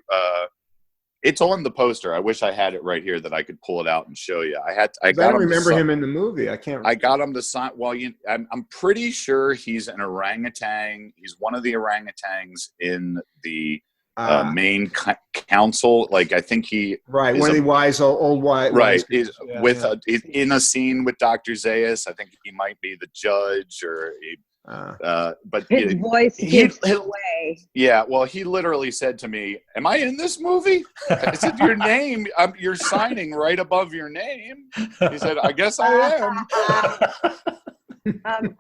it's on the poster. I wish I had it right here that I could pull it out and show you. I don't remember him in the movie. I can't remember. I got him to sign. Well, I'm pretty sure he's an orangutan. He's one of the orangutans in the main council. Like, I think he one of the wise old wise. Right, he's in a scene with Dr. Zayas. I think he might be the judge or. But his voice gives away. Yeah, well, he literally said to me, "Am I in this movie?" I said, "Your name, you're signing right above your name." He said, "I guess I am."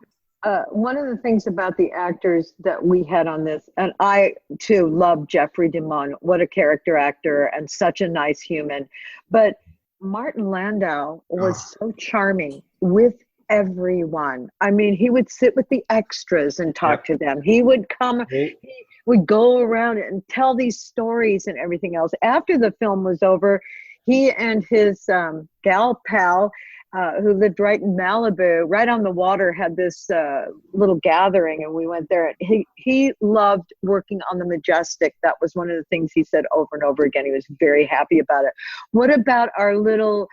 One of the things about the actors that we had on this, and I too love Jeffrey DeMunn. What a character actor and such a nice human. But Martin Landau was so charming with everyone. I mean, he would sit with the extras and talk to them. He would come, he would go around and tell these stories and everything else. After the film was over, he and his gal pal, who lived right in Malibu, right on the water, had this little gathering, and we went there. He loved working on the Majestic. That was one of the things he said over and over again. He was very happy about it. What about our little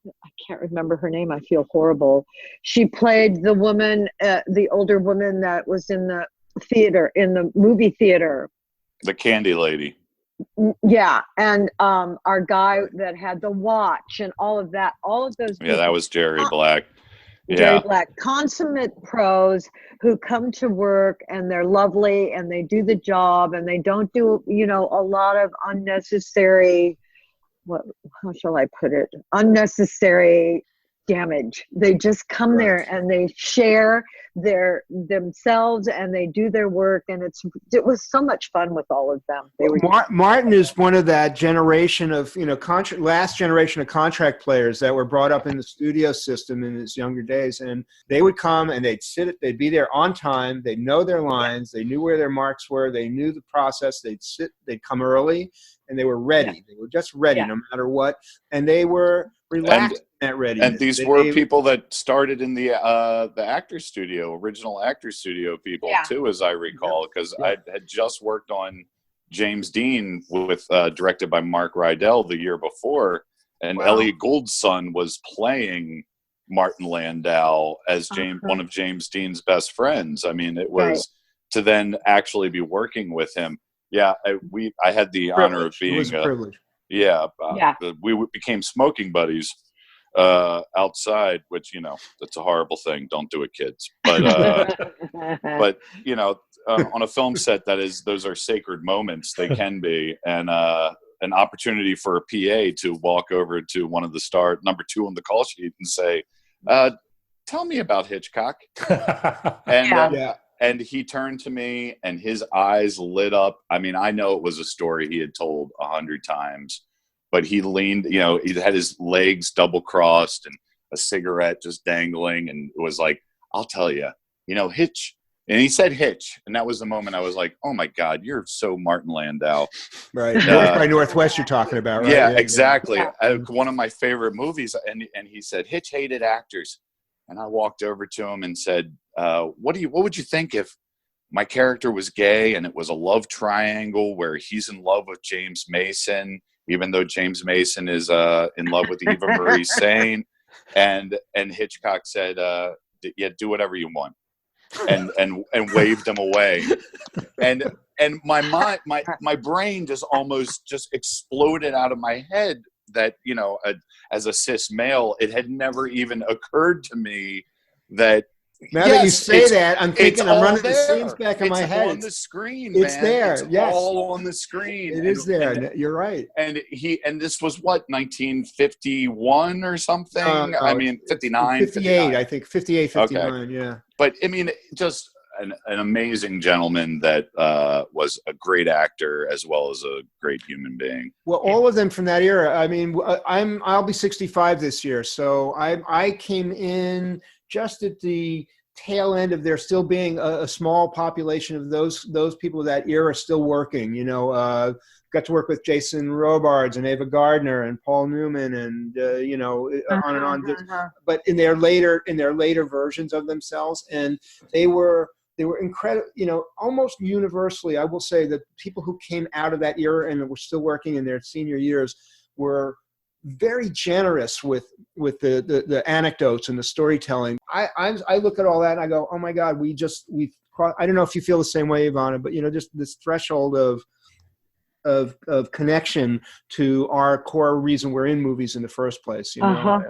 I can't remember her name. I feel horrible. She played the woman, the older woman that was in the theater, in the movie theater. The candy lady. Yeah. And our guy that had the watch and all of that, all of those people. Yeah, that was Jerry Black. Very black, consummate pros who come to work and they're lovely and they do the job and they don't do, a lot of unnecessary, how shall I put it? Unnecessary damage. They just come there and they share themselves and they do their work, and it was so much fun with all of them. Martin is one of that generation of last generation of contract players that were brought up in the studio system in his younger days, and they would come and they'd be there on time, they know their lines, they knew where their marks were, they knew the process, they'd come early and they were ready. They were just ready no matter what, and they were relaxed in that readiness. And these were people that started in the actor studio, original actor studio people too, as I recall, because I had just worked on James Dean with directed by Mark Rydell the year before, and Elliot Gould's son was playing Martin Landau as one of James Dean's best friends. I mean, it was to then actually be working with him. Yeah, I had the honor of being. It was a privilege. We became smoking buddies outside, which that's a horrible thing. Don't do it, kids. But but on a film set, those are sacred moments. They can be, and an opportunity for a PA to walk over to one of the number 2 on the call sheet and say, "Tell me about Hitchcock." And he turned to me and his eyes lit up. I mean, I know it was a story he had told 100 times, but he leaned, he had his legs double crossed and a cigarette just dangling. And it was like, I'll tell you, Hitch. And he said Hitch. And that was the moment I was like, oh my God, you're so Martin Landau. Right. North by Northwest you're talking about, right? Yeah, exactly. Yeah. One of my favorite movies. And he said, Hitch hated actors. And I walked over to him and said, what would you think if my character was gay and it was a love triangle where he's in love with James Mason, even though James Mason is in love with Eva Marie Saint? And Hitchcock said, yeah, do whatever you want. And waved him away. And my mind, my brain just almost just exploded out of my head that, as a cis male, it had never even occurred to me that now that you say that, I'm thinking, I'm running the scenes back in my head. It's on the screen, It's man. there. It's yes. all on the screen. It is there. You're right. And this was what, 1951 or something? I mean, 59. 58, I think. 58, 59, yeah. But, I mean, just an amazing gentleman that was a great actor as well as a great human being. Well, all of them from that era. I mean, I'll be 65 this year, so I came in just at the tail end of there still being a small population of those people of that era still working. Got to work with Jason Robards and Ava Gardner and Paul Newman and on and on. But in their later versions of themselves, and they were incredible. Almost universally, I will say that people who came out of that era and were still working in their senior years were very generous with the anecdotes and the storytelling. I look at all that and I go, oh my God, we've I don't know if you feel the same way, Ivana, but just this threshold of connection to our core reason we're in movies in the first place. I'll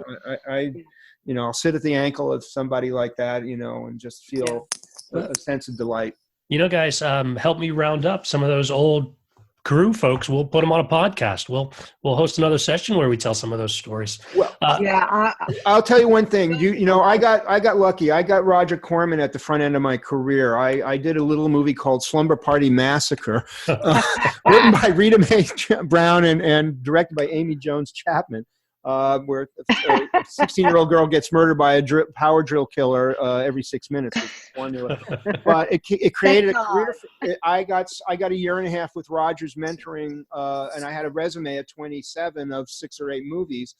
sit at the ankle of somebody like that, and just feel a sense of delight. Guys, help me round up some of those old crew folks. We'll put them on a podcast. We'll host another session where we tell some of those stories. Well, I'll tell you one thing. I got lucky. I got Roger Corman at the front end of my career. I did a little movie called Slumber Party Massacre, written by Rita Mae Brown and directed by Amy Jones Chapman. Where a 16-year-old girl gets murdered by a power drill killer every 6 minutes. Formula. But it created a career. I got a year and a half with Roger's mentoring, and I had a resume at 27 of 6 or 8 movies,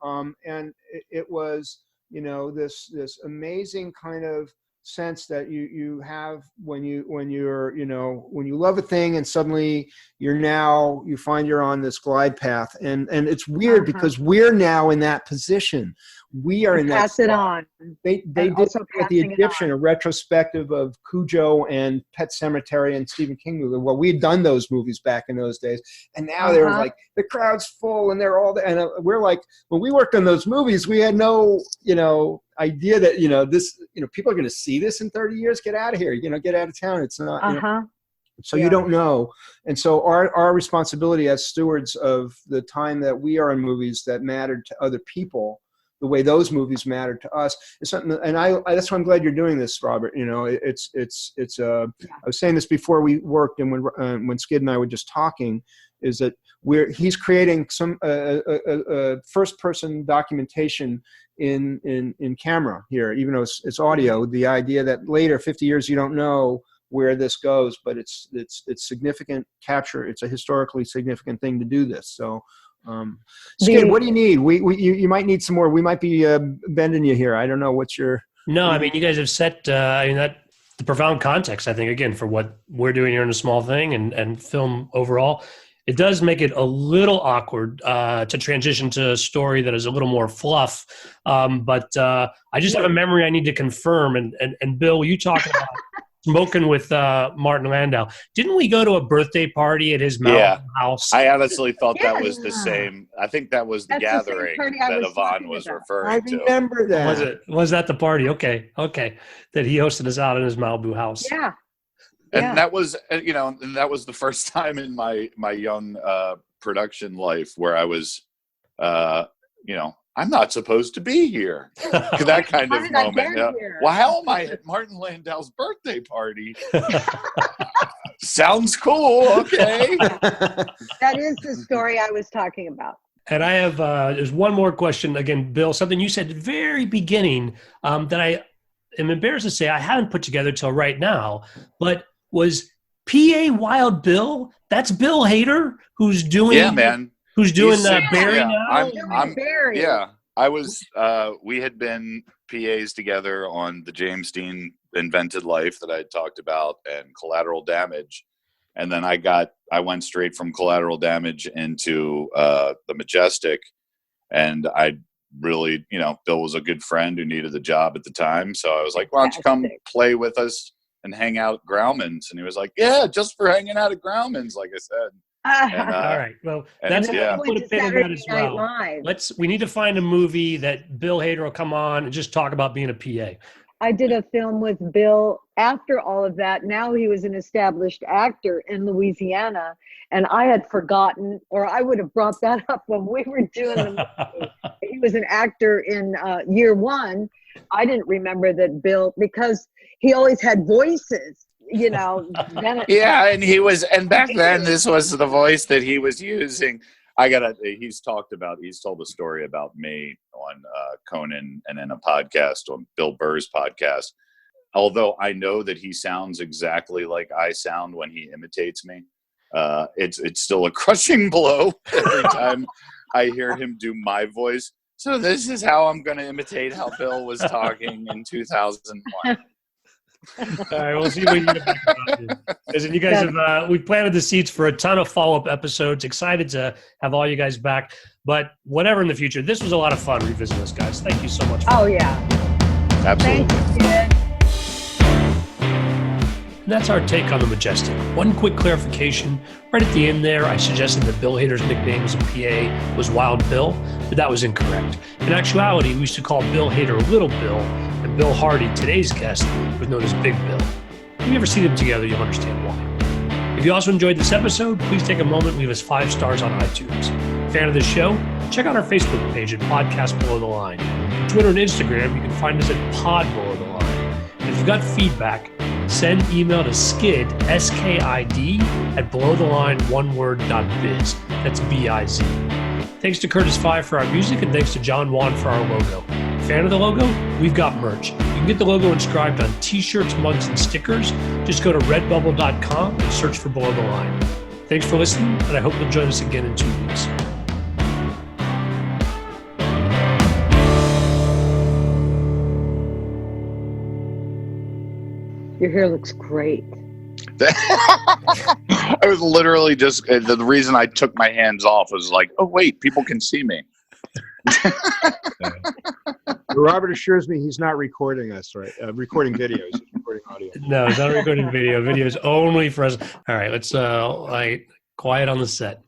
and it was this amazing kind of sense that you have when you love a thing and suddenly you find you're on this glide path, and it's weird because we're now in that position we are in that pass it spot. on. They did also with the passing it Egyptian, on. a retrospective of Cujo and Pet Sematary and Stephen King movie. Well, we had done those movies back in those days, and now they're like the crowd's full, and they're all there. And we're like, when we worked on those movies, we had no, idea that this, people are going to see this in 30 years. Get out of here, get out of town. It's not. So you don't know. And so our responsibility as stewards of the time that we are in movies that mattered to other people, the way those movies mattered to us, is something. And I that's why I'm glad you're doing this, Robert. It's I was saying this before we worked, and when Skid and I were just talking, is that he's creating some first person documentation in camera here, even though it's audio. The idea that later, 50 years, you don't know where this goes, but it's significant capture. It's a historically significant thing to do this. So, Skid, what do you need? You might need some more. We might be bending you here. I don't know what's your. No, I mean, you guys have set. The profound context, I think, again, for what we're doing here in a small thing and film overall. It does make it a little awkward to transition to a story that is a little more fluff. But I just have a memory I need to confirm. And Bill, you talking about smoking with Martin Landau. Didn't we go to a birthday party at his house? I honestly thought that was the same. I think that was the gathering that Yvonne was referring to. I remember that. Was that the party? Okay. That he hosted us out in his Malibu house. Yeah. And that was, and that was the first time in my young production life where I was, I'm not supposed to be here. That kind of moment. Well, how am I at Martin Landau's birthday party? Sounds cool. Okay. That is the story I was talking about. And I have there's one more question. Again, Bill, something you said at the very beginning that I am embarrassed to say I haven't put together till right now, but was PA Wild Bill? That's Bill Hader who's doing. Yeah, man. Who's doing Barry now? I'm Barry. Yeah, I was. We had been PAs together on the James Dean Invented Life that I had talked about and Collateral Damage, and then I went straight from Collateral Damage into the Majestic, and I really, Bill was a good friend who needed the job at the time, so I was like, "Why don't you come play with us and hang out at Grauman's?" And he was like, "Yeah, just for hanging out at Grauman's," like I said. And, all right. Well, that's put a pin in that as well. We need to find a movie that Bill Hader will come on and just talk about being a PA. I did a film with Bill after all of that. Now he was an established actor in Louisiana, and I had forgotten, or I would have brought that up when we were doing the movie. He was an actor in year one. I didn't remember that Bill, because he always had voices. And he was, and back then this was the voice that he was using. He's told a story about me on Conan and in a podcast on Bill Burr's podcast. Although I know that he sounds exactly like I sound when he imitates me, it's still a crushing blow every time I hear him do my voice. So this is how I'm going to imitate how Bill was talking in 2001. All right, we'll see what you get back about this. Listen, you guys have we planted the seeds for a ton of follow-up episodes. Excited to have all you guys back. But whatever in the future, this was a lot of fun revisiting this, guys. Thank you so much. Absolutely. Thank you, Sid. And that's our take on the Majestic. One quick clarification. Right at the end there, I suggested that Bill Hader's nickname as a PA was Wild Bill, but that was incorrect. In actuality, we used to call Bill Hader Little Bill, and Bill Hardy, today's guest, was known as Big Bill. If you ever see them together, you'll understand why. If you also enjoyed this episode, please take a moment and leave us 5 stars on iTunes. Fan of this show? Check out our Facebook page at Podcast Below the Line. On Twitter and Instagram, you can find us at Pod Below the Line. And if you've got feedback, send email to skid, S-K-I-D, at belowtheline1word.biz. That's B-I-Z. Thanks to Curtis Five for our music, and thanks to John Wan for our logo. Fan of the logo? We've got merch. You can get the logo inscribed on t-shirts, mugs, and stickers. Just go to redbubble.com and search for Below the Line. Thanks for listening, and I hope you'll join us again in 2 weeks. Your hair looks great. I was literally just, the reason I took my hands off was like, oh, wait, people can see me. Robert assures me he's not recording us, right? Recording videos, he's recording audio. No, it's not recording video. Video is only for us. All right, let's quiet on the set.